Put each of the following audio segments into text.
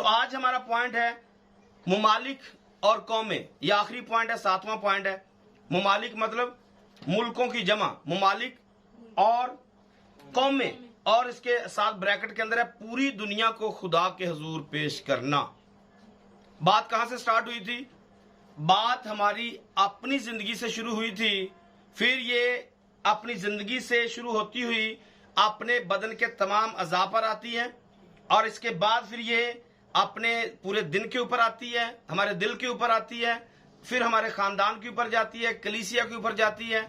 आज हमारा पॉइंट है मुमालिक और कौमें। ये आखिरी पॉइंट है, 7वां पॉइंट है। मुमालिक मतलब मुल्कों की जमा, मुमालिक और कौमें, और इसके साथ ब्रैकेट के अंदर है पूरी दुनिया को खुदा के हुजूर पेश करना। बात कहां से स्टार्ट हुई थी? बात हमारी अपनी जिंदगी से शुरू हुई थी, फिर ये अपनी जिंदगी से शुरू होती हुई अपने बदन के तमाम अज़ा पर आती है, और इसके बाद फिर ये अपने पूरे दिन के ऊपर आती है, हमारे दिल के ऊपर आती है, फिर हमारे खानदान के ऊपर जाती है, कलीसिया के ऊपर जाती है,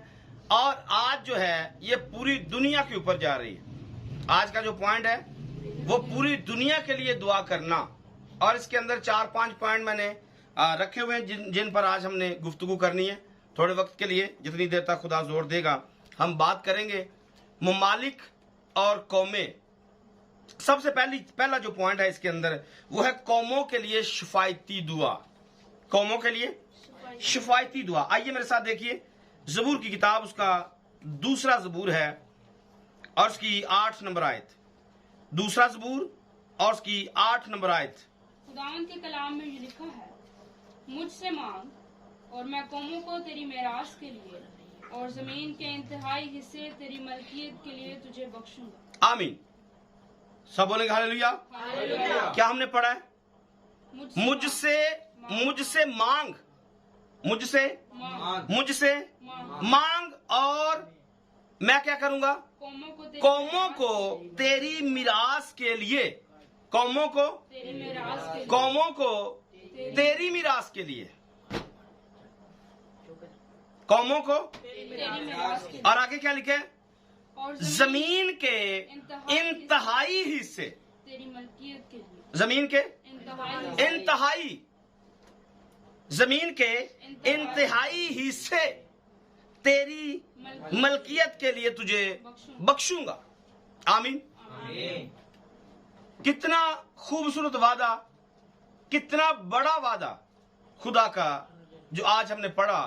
और आज जो है ये पूरी दुनिया के ऊपर जा रही है। आज का जो पॉइंट है वो पूरी दुनिया के लिए दुआ करना, और इसके अंदर 4-5 पॉइंट मैंने रखे हुए हैं जिन पर आज हमने गुफ्तगू करनी है। थोड़े वक्त के लिए, जितनी देर तक खुदा जोर देगा, हम बात करेंगे मुमालिक और कौमें। सबसे पहला जो पॉइंट है इसके अंदर वो है कौमों के लिए शिफायती दुआ। कौमों के लिए शिफायती दुआ। आइए मेरे साथ देखिए, ज़बूर की किताब, उसका दूसरा ज़बूर है और उसकी 8 नंबर आयत। दूसरा ज़बूर और उसकी 8 नंबर आयत। खुदावंद के कलाम में ये लिखा है, मुझसे मांग और मैं कौमों को तेरी मेरास के लिए और जमीन के इंतहाई हिस्से तेरी मलकियत के लिए तुझे बख्शूंगा। आमीन। सब बोलेंगे हालेलुया। क्या हमने पढ़ा है? मुझसे मांग, मुझसे मांग और मैं क्या करूंगा? कौमों को तेरी मिरास के लिए, कौमों को तेरी मिरास के लिए, कौमों को। और आगे क्या लिखे? जमीन के इंतहाई हिस्से तेरी मलकियत के लिए, जमीन के इंतहाई हिस्से तेरी मलकियत के लिए तुझे बख्शूंगा। आमीन। कितना खूबसूरत वादा, कितना बड़ा वादा खुदा का जो आज हमने पढ़ा।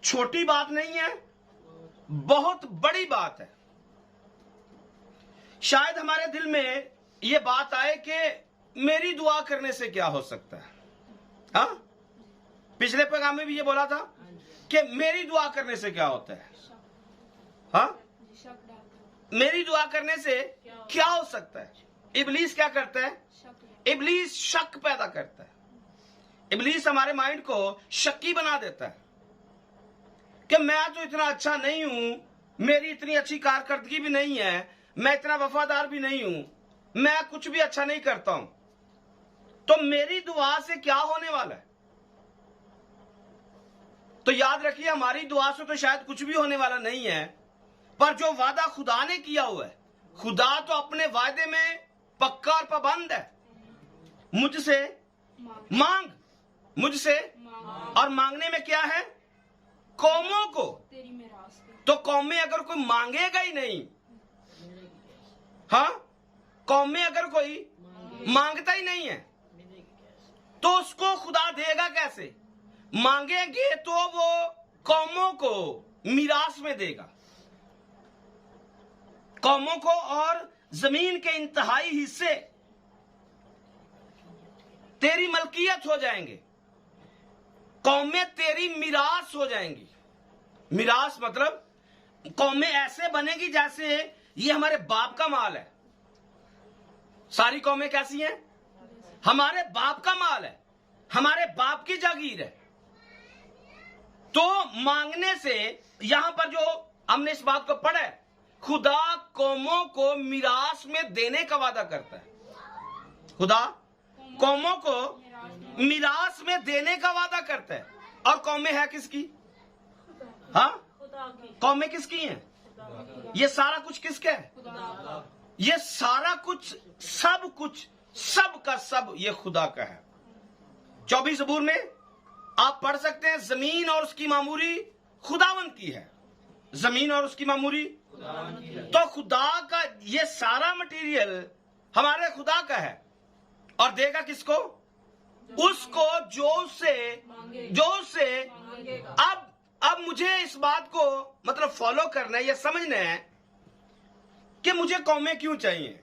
छोटी बात नहीं है, बहुत बड़ी बात है। शायद हमारे दिल में यह बात आए कि मेरी दुआ करने से क्या हो सकता है। हाँ, पिछले पैगाम में भी ये बोला था कि मेरी दुआ करने से क्या होता है। हाँ, मेरी दुआ करने से क्या हो सकता है। इब्लीस क्या करता है? इब्लीस शक पैदा करता है। इब्लीस हमारे माइंड को शक्की बना देता है कि मैं तो इतना अच्छा नहीं हूं, मेरी इतनी अच्छी कारकर्दगी भी नहीं है, मैं इतना वफादार भी नहीं हूं, मैं कुछ भी अच्छा नहीं करता हूं, तो मेरी दुआ से क्या होने वाला है। तो याद रखिए, हमारी दुआ से तो शायद कुछ भी होने वाला नहीं है, पर जो वादा खुदा ने किया हुआ है, खुदा तो अपने वादे में पक्का और पाबंद है। मुझसे मांग, मुझसे, और मांगने में क्या है? कौमों को। तो कौमें अगर कोई मांगेगा ही नहीं, हाँ, कौमें अगर कोई मांगता ही नहीं है, तो उसको खुदा देगा कैसे? मांगेंगे तो वो कौमों को मिरास में देगा, कौमों को, और जमीन के इंतहाई हिस्से तेरी मलकियत हो जाएंगे, कौमें तेरी मिरास हो जाएंगी। मिरास मतलब कौमें ऐसे बनेगी जैसे ये हमारे बाप का माल है। सारी कौमें कैसी हैं? हमारे बाप का माल है, हमारे बाप की जागीर है। तो मांगने से, यहां पर जो हमने इस बात को पढ़ा है, खुदा कौमों को मिरास में देने का वादा करता है। खुदा कौमों को मिरास में देने का वादा करता है। और कौमें है किसकी? हाँ, कौमें किसकी हैं? ये सारा कुछ किसका है? ये सारा कुछ, सब का सब ये खुदा का है। 24 ज़बूर में आप पढ़ सकते हैं, जमीन और उसकी मामूरी खुदावंद की है। जमीन और उसकी मामूरी, तो खुदा का ये सारा मटेरियल हमारे खुदा का है, और देगा किसको? उसको जो से। अब मुझे इस बात को मतलब फॉलो करना है, ये समझना है कि मुझे कौमें क्यों चाहिए।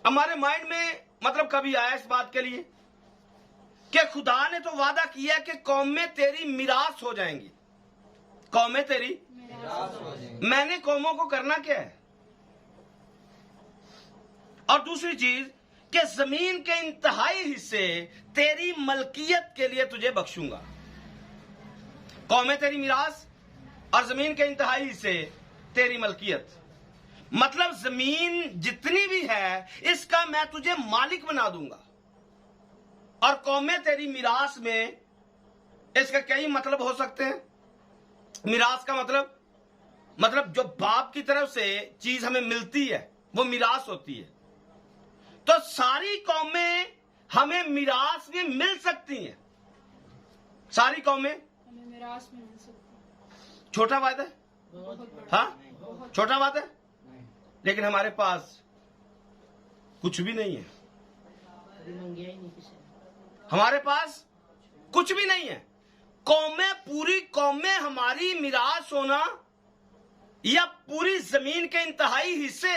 हमारे माइंड में मतलब कभी आया इस बात के लिए कि खुदा ने तो वादा किया कि कौमें तेरी मिरास हो जाएंगी, कौमें तेरी मैंने कौमों को करना क्या है? और दूसरी चीज कि जमीन के इंतहाई हिस्से तेरी मलकियत के लिए तुझे बख्शूंगा। कौमें तेरी मिरास और जमीन के इंतहाई हिस्से तेरी मलकियत, मतलब जमीन जितनी भी है इसका मैं तुझे मालिक बना दूंगा। और कौमें तेरी मिरास में, इसका कई मतलब हो सकते हैं। मिरास का मतलब जो बाप की तरफ से चीज हमें मिलती है वो मिरास होती है। तो सारी कौमें हमें मिरास में मिल सकती हैं, सारी कौमें हमें मिरास में मिल सकती छोटा वादा है, बहुत बड़ा। हाँ छोटा वादा है, लेकिन हमारे पास कुछ भी नहीं है। हमारे पास कुछ भी नहीं है। कौमें, पूरी कौमें हमारी मिरास होना या पूरी जमीन के इंतहाई हिस्से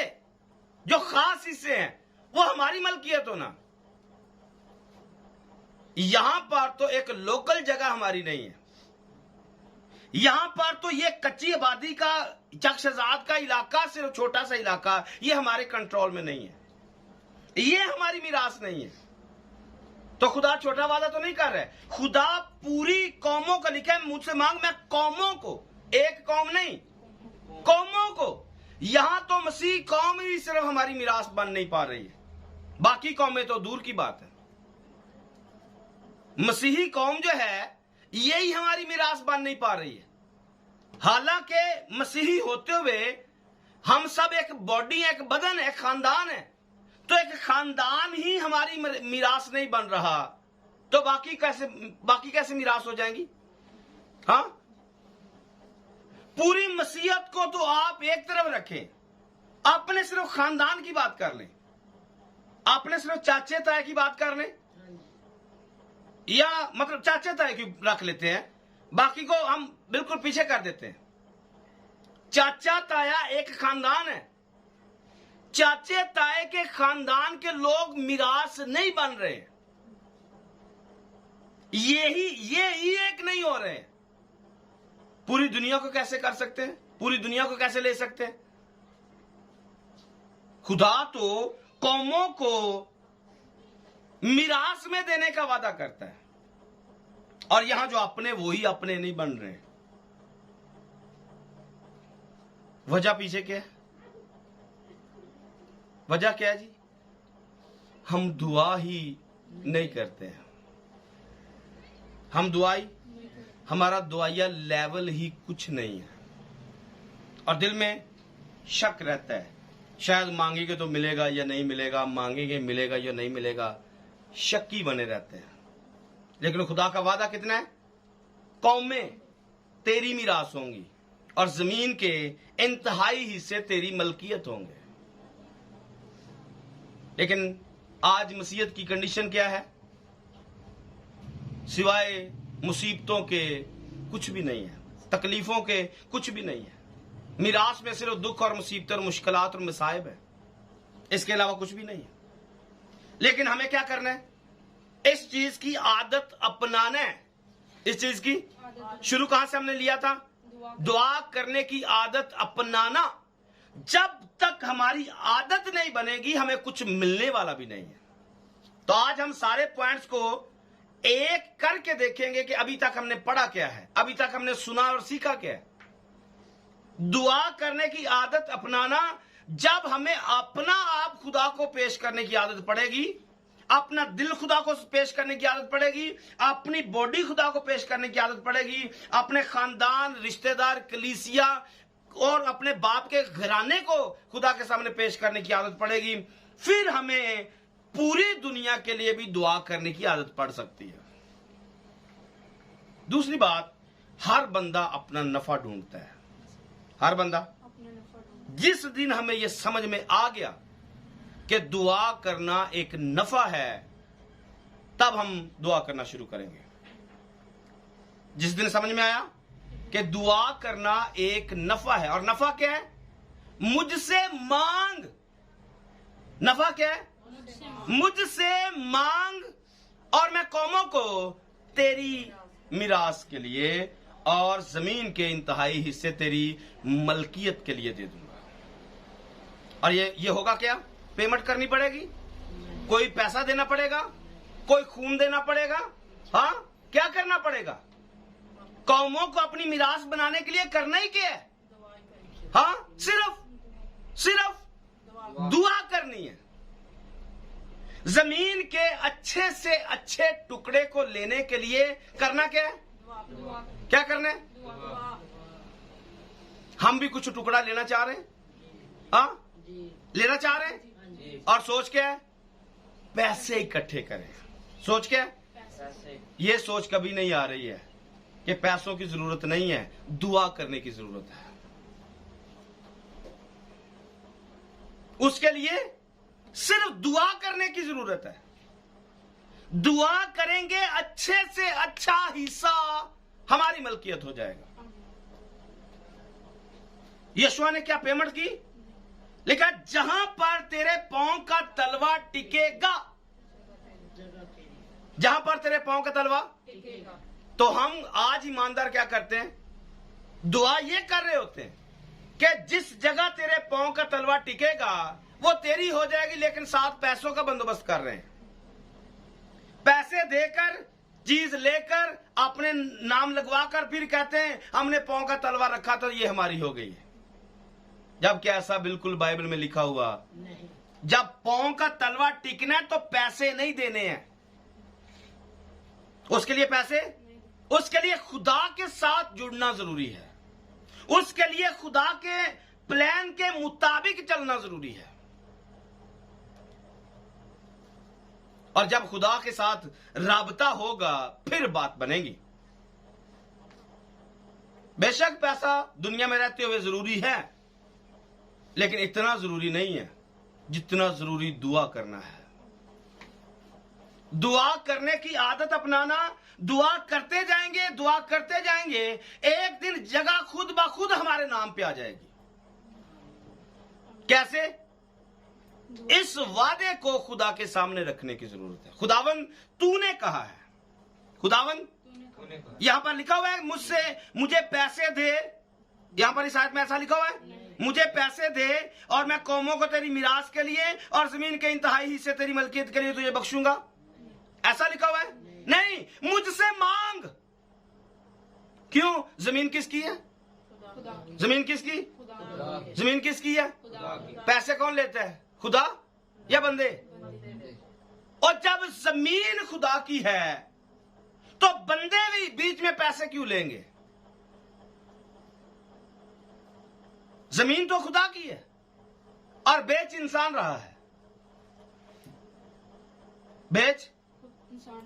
जो खास हिस्से हैं वो हमारी मलकियत होना, यहां पर तो एक लोकल जगह हमारी नहीं है। यहां पर तो ये कच्ची आबादी का चकशजाद का इलाका, सिर्फ छोटा सा इलाका, ये हमारे कंट्रोल में नहीं है, ये हमारी मिरास नहीं है। तो खुदा छोटा वादा तो नहीं कर रहा है, खुदा पूरी कौमों का लिखा है मुझसे मांग, मैं कौमों को, एक कौम नहीं कौमों को। यहां तो मसीह कौम ही सिर्फ हमारी मिरास बन नहीं पा रही है, बाकी कौमें तो दूर की बात है। मसीही कौम जो है यही हमारी मिरास बन नहीं पा रही है। हालांकि मसीही होते हुए हम सब एक बॉडी, एक बदन, एक खानदान है, तो एक खानदान ही हमारी मिरास नहीं बन रहा, तो बाकी कैसे मिरास हो जाएंगी? हाँ, पूरी मसीहत को तो आप एक तरफ रखें, अपने सिर्फ खानदान की बात कर लें, आपने सिर्फ चाचे ताए की बात कर लें, या मतलब चाचे ताए की रख लेते हैं, बाकी को हम बिल्कुल पीछे कर देते हैं। चाचा ताया एक खानदान है, चाचे ताए के खानदान के लोग मिरास नहीं बन रहे, ये एक नहीं हो रहे। पूरी दुनिया को कैसे कर सकते हैं? पूरी दुनिया को कैसे ले सकते हैं? खुदा तो कौमों को मिरास में देने का वादा करता है, और यहां जो अपने वो ही अपने नहीं बन रहे। वजह पीछे क्या है? वजह क्या है जी? हम दुआ ही नहीं करते हैं। हम दुआई, हमारा दुआया लेवल ही कुछ नहीं है, और दिल में शक रहता है, शायद मांगेंगे तो मिलेगा या नहीं मिलेगा, मांगेंगे मिलेगा या नहीं मिलेगा, शक्की बने रहते हैं। लेकिन खुदा का वादा कितना है? कौमें तेरी मिरास होंगी और जमीन के इंतहाई हिस्से तेरी मलकियत होंगे। लेकिन आज मसीहत की कंडीशन क्या है? सिवाय मुसीबतों के कुछ भी नहीं है, तकलीफों के कुछ भी नहीं है। मिरास में सिर्फ दुख और मुसीबत और मुश्किलात और मसाइब है, इसके अलावा कुछ भी नहीं है। लेकिन हमें क्या करना है? इस चीज की आदत अपनाना है। इस चीज की शुरू कहां से हमने लिया था? दुआ करने की आदत अपनाना। जब तक हमारी आदत नहीं बनेगी हमें कुछ मिलने वाला भी नहीं है। तो आज हम सारे पॉइंट्स को एक करके देखेंगे कि अभी तक हमने पढ़ा क्या है, अभी तक हमने सुना और सीखा क्या है। दुआ करने की आदत अपनाना, जब हमें अपना आप खुदा को पेश करने की आदत पड़ेगी, अपना दिल खुदा को पेश करने की आदत पड़ेगी, अपनी बॉडी खुदा को पेश करने की आदत पड़ेगी, अपने खानदान, रिश्तेदार, कलीसिया और अपने बाप के घराने को खुदा के सामने पेश करने की आदत पड़ेगी, फिर हमें पूरी दुनिया के लिए भी दुआ करने की आदत पड़ सकती है। दूसरी बात, हर बंदा अपना नफा ढूंढता है। हर बंदा अपना नफा ढूंढना। जिस दिन हमें यह समझ में आ गया कि दुआ करना एक नफा है, तब हम दुआ करना शुरू करेंगे। जिस दिन समझ में आया कि दुआ करना एक नफा है, और नफा क्या है? मुझसे मांग। नफा क्या है? मुझसे मांग और मैं कौमों को तेरी मिरास के लिए और जमीन के इंतहाई हिस्से तेरी मलकियत के लिए दे दूंगा। और ये होगा क्या? पेमेंट करनी पड़ेगी, कोई पैसा देना पड़ेगा, कोई खून देना पड़ेगा। हाँ, क्या करना पड़ेगा? कौमों को अपनी मिरास बनाने के लिए करना ही क्या है? हाँ, सिर्फ दुआ करनी है। जमीन के अच्छे से अच्छे टुकड़े को लेने के लिए करना क्या है? क्या करना है? हम भी कुछ टुकड़ा लेना चाह रहे हैं। हाँ, लेना चाह रहे हैं। और सोच क्या है? पैसे इकट्ठे करें। सोच क्या है? ये सोच कभी नहीं आ रही है कि पैसों की जरूरत नहीं है, दुआ करने की जरूरत है। उसके लिए सिर्फ दुआ करने की जरूरत है। दुआ करेंगे, अच्छे से अच्छा हिस्सा हमारी मलकियत हो जाएगा। यशुआ ने क्या पेमेंट की? लिखा, जहां पर तेरे पांव का तलवा टिकेगा, जहां पर तेरे पांव का तलवा टिकेगा। तो हम आज ईमानदार क्या करते हैं? दुआ ये कर रहे होते हैं कि जिस जगह तेरे पांव का तलवा टिकेगा वो तेरी हो जाएगी, लेकिन साथ पैसों का बंदोबस्त कर रहे हैं। पैसे देकर, चीज लेकर, अपने नाम लगवाकर फिर कहते हैं हमने पांव का तलवा रखा तो ये हमारी हो गई है। जबकि ऐसा बिल्कुल बाइबल में लिखा हुआ नहीं। जब पांव का तलवा टिकना है तो पैसे नहीं देने हैं। उसके लिए पैसे, उसके लिए खुदा के साथ जुड़ना जरूरी है। उसके लिए खुदा के प्लान के मुताबिक चलना जरूरी है। और जब खुदा के साथ राबता होगा फिर बात बनेगी। बेशक पैसा दुनिया में रहते हुए जरूरी है, लेकिन इतना जरूरी नहीं है जितना जरूरी दुआ करना है। दुआ करने की आदत अपनाना, दुआ करते जाएंगे, दुआ करते जाएंगे, एक दिन जगह खुद ब खुद हमारे नाम पे आ जाएगी। कैसे? इस वादे को खुदा के सामने रखने की जरूरत है। खुदावन तूने कहा है, खुदावन यहां पर लिखा हुआ है मुझे पैसे दे। यहां पर इस आयत में ऐसा लिखा हुआ है, मुझे पैसे दे और मैं कौमों को तेरी मिरास के लिए और जमीन के इंतहाई हिस्से तेरी मलकियत के लिए तुझे बख्शूंगा। ऐसा लिखा हुआ है? नहीं, मुझसे मांग। क्यों? जमीन किसकी है? जमीन किसकी? जमीन किसकी है? पैसे कौन लेता है? खुदा या बंदे? और जब जमीन खुदा की है तो बंदे भी बीच में पैसे क्यों लेंगे? जमीन तो खुदा की है और बेच इंसान रहा है। बेच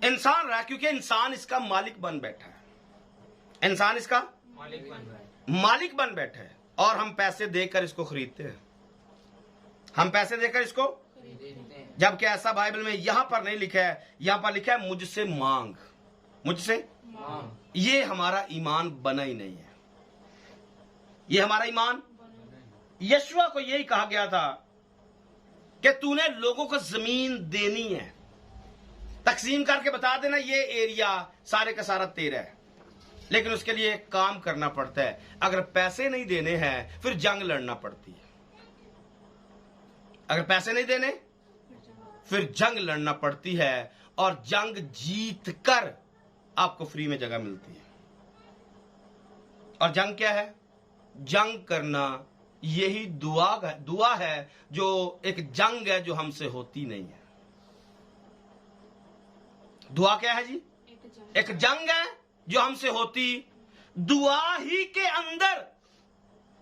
इंसान रहा है क्योंकि इंसान इसका मालिक बन बैठा है। इंसान इसका मालिक बन बैठा है और हम पैसे देकर इसको खरीदते हैं। हम पैसे देकर इसको, जबकि ऐसा बाइबल में यहां पर नहीं लिखा है। यहां पर लिखा है मुझसे मांग, मुझसे मांग। ये हमारा ईमान बना ही नहीं है। ये हमारा ईमान, यशुआ को यही कहा गया था कि तूने लोगों को जमीन देनी है, तकसीम करके बता देना ये एरिया सारे का सारा तेरा है। लेकिन उसके लिए एक काम करना पड़ता है। अगर पैसे नहीं देने हैं फिर जंग लड़ना पड़ती है। अगर पैसे नहीं देने फिर जंग लड़ना पड़ती है और जंग जीत कर आपको फ्री में जगह मिलती है। और जंग क्या है? जंग करना यही दुआ है जो एक जंग है जो हमसे होती नहीं है। दुआ क्या है जी? एक जंग है जो हमसे होती। दुआ ही के अंदर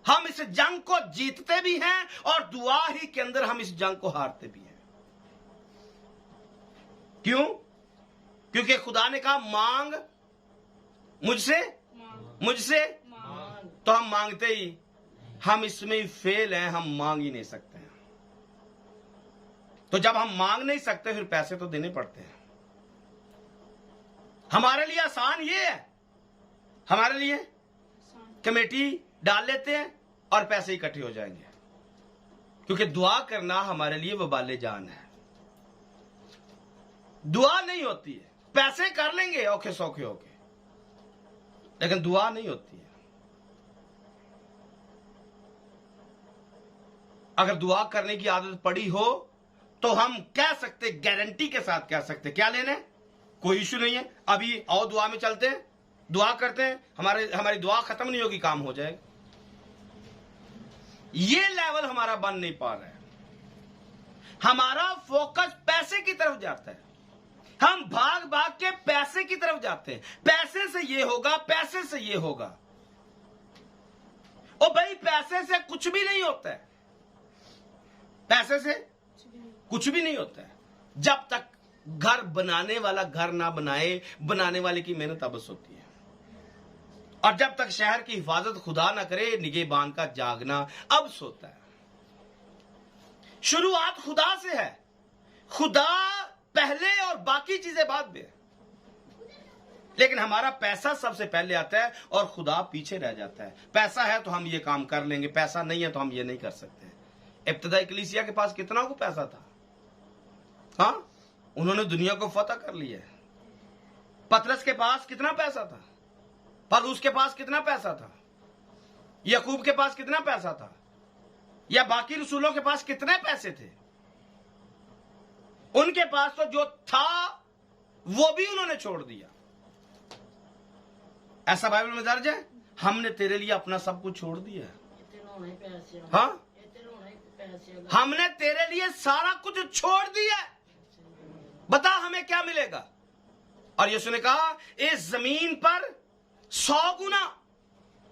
हम इस जंग को जीतते भी हैं और दुआ ही के अंदर हम इस जंग को हारते भी हैं। क्यों? क्योंकि खुदा ने कहा मांग मुझसे, मुझसे। तो हम मांगते ही, हम इसमें ही फेल हैं, हम मांग ही नहीं सकते हैं। तो जब हम मांग नहीं सकते फिर पैसे तो देने पड़ते हैं। हमारे लिए आसान ये है, हमारे लिए कमेटी डाल लेते हैं और पैसे इकट्ठे हो जाएंगे। क्योंकि दुआ करना हमारे लिए वबाले जान है। दुआ नहीं होती है। पैसे कर लेंगे औखे सौखे होके, लेकिन दुआ नहीं होती है। अगर दुआ करने की आदत पड़ी हो तो हम कह सकते, गारंटी के साथ कह सकते, क्या लेने, कोई इशू नहीं है, अभी और दुआ में चलते हैं, दुआ करते हैं, हमारी दुआ खत्म नहीं होगी, काम हो जाएगा। ये लेवल हमारा बन नहीं पा रहा है। हमारा फोकस पैसे की तरफ जाता है, हम भाग भाग के पैसे की तरफ जाते हैं, पैसे से ये होगा, पैसे से ये होगा। ओ भाई, पैसे से कुछ भी नहीं होता है, पैसे से कुछ भी नहीं होता है। जब तक घर बनाने वाला घर ना बनाए, बनाने वाले की मेहनत अबस होती है। और जब तक शहर की हिफाजत खुदा ना करे, निगहबान का जागना अबस होता है। शुरुआत खुदा से है, खुदा पहले और बाकी चीजें बाद में। लेकिन हमारा पैसा सबसे पहले आता है और खुदा पीछे रह जाता है। पैसा है तो हम ये काम कर लेंगे, पैसा नहीं है तो हम ये नहीं कर सकते। इब्तिदाई कलीसिया के पास कितना को पैसा था, हाँ, उन्होंने दुनिया को फतह कर लिया है। पतरस के पास कितना पैसा था, पौलुस के पास कितना पैसा था, याकूब के पास कितना पैसा था, या बाकी रसूलों के पास कितने पैसे थे। उनके पास तो जो था वो भी उन्होंने छोड़ दिया। ऐसा बाइबल में दर्ज है, हमने तेरे लिए अपना सब कुछ छोड़ दिया। हाँ, हमने तेरे लिए सारा कुछ छोड़ दिया, बता हमें क्या मिलेगा। और यीशु ने कहा, इस जमीन पर 100 गुना,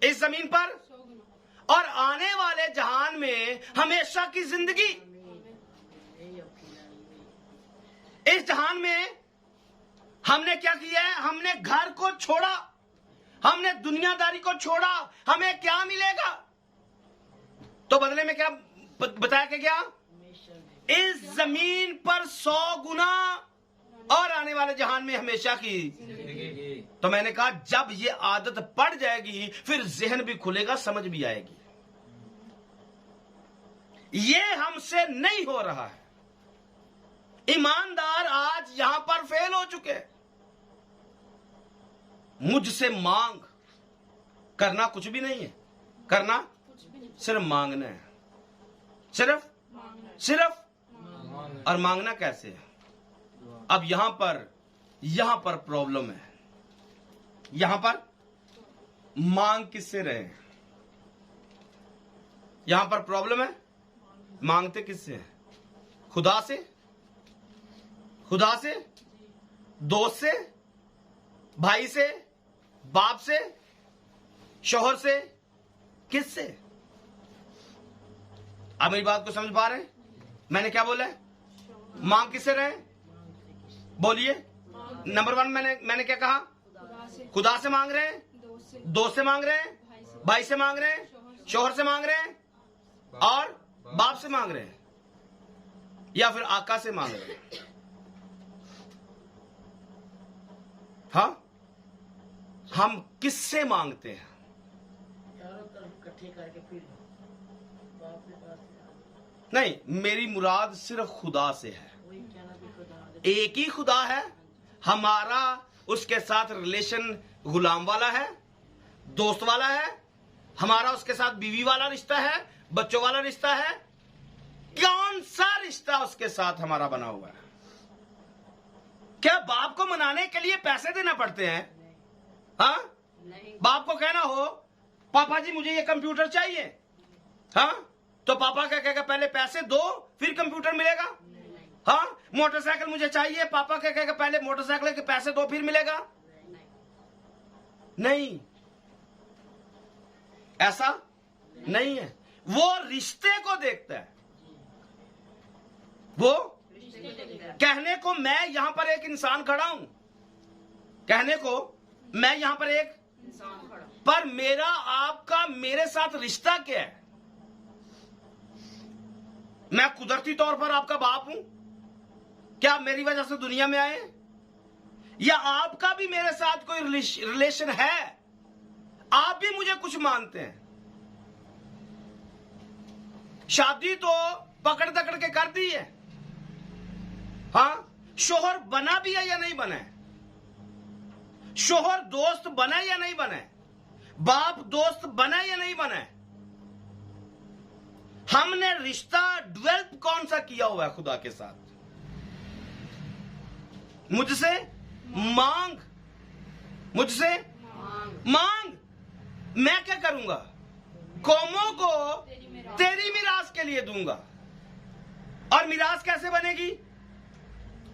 इस जमीन पर और आने वाले जहान में हमेशा की जिंदगी। इस जहान में हमने क्या किया है, हमने घर को छोड़ा, हमने दुनियादारी को छोड़ा, हमें क्या मिलेगा। तो बदले में क्या बताया कि क्या, इस जमीन पर 100 गुना और आने वाले जहान में हमेशा की। तो मैंने कहा, जब ये आदत पड़ जाएगी फिर जहन भी खुलेगा, समझ भी आएगी। ये हमसे नहीं हो रहा है। ईमानदार आज यहां पर फेल हो चुके हैं। मुझसे मांग, करना कुछ भी नहीं है, करना सिर्फ मांगना है, सिर्फ और मांगना कैसे है। अब यहां पर प्रॉब्लम है। यहां पर मांग किससे रहे, यहां पर प्रॉब्लम है, मांगते किससे हैं, खुदा से, खुदा से, दोस्त से, भाई से, बाप से, शौहर से, किससे। अब मेरी बात को समझ पा रहे हैं, मैंने क्या बोला है, मांग किससे रहे, बोलिए। नंबर 1 मैंने क्या कहा, खुदा से मांग रहे हैं, दोस्त से मांग रहे हैं, भाई से मांग रहे हैं, शौहर से मांग रहे हैं, और बाप से मांग रहे हैं, या फिर आका से मांग रहे हैं। हाँ, हम किससे मांगते हैं, नहीं, मेरी मुराद सिर्फ खुदा से है। एक ही खुदा है, हमारा उसके साथ रिलेशन गुलाम वाला है, दोस्त वाला है, हमारा उसके साथ बीवी वाला रिश्ता है, बच्चों वाला रिश्ता है। कौन सा रिश्ता उसके साथ हमारा बना हुआ है। क्या बाप को मनाने के लिए पैसे देना पड़ते हैं, हाँ, बाप को कहना हो, पापा जी मुझे ये कंप्यूटर चाहिए, हाँ, तो पापा क्या कहेगा, पहले पैसे दो फिर कंप्यूटर मिलेगा। हाँ, मोटरसाइकिल मुझे चाहिए, पापा क्या कहेगा, पहले मोटरसाइकिल के पैसे दो फिर मिलेगा। नहीं, ऐसा नहीं है। वो रिश्ते को देखता है। वो कहने को मैं यहां पर एक इंसान खड़ा हूं, कहने को मैं यहां पर एक इंसान खड़ा, पर मेरा आपका मेरे साथ रिश्ता क्या है। मैं कुदरती तौर पर आपका बाप हूं, क्या आप मेरी वजह से दुनिया में आए, या आपका भी मेरे साथ कोई रिलेशन है, आप भी मुझे कुछ मानते हैं। शादी तो पकड़ दकड़ के कर दी है, हाँ, शोहर बना भी है या नहीं बना है, शोहर दोस्त बना या नहीं बना है, बाप दोस्त बना या नहीं बना है। हमने रिश्ता डेवलप कौन सा किया हुआ है खुदा के साथ? मुझसे मांग, मुझसे मांग, मैं क्या करूंगा? कौमों को तेरी मिरास के लिए दूंगा। और मिरास कैसे बनेगी?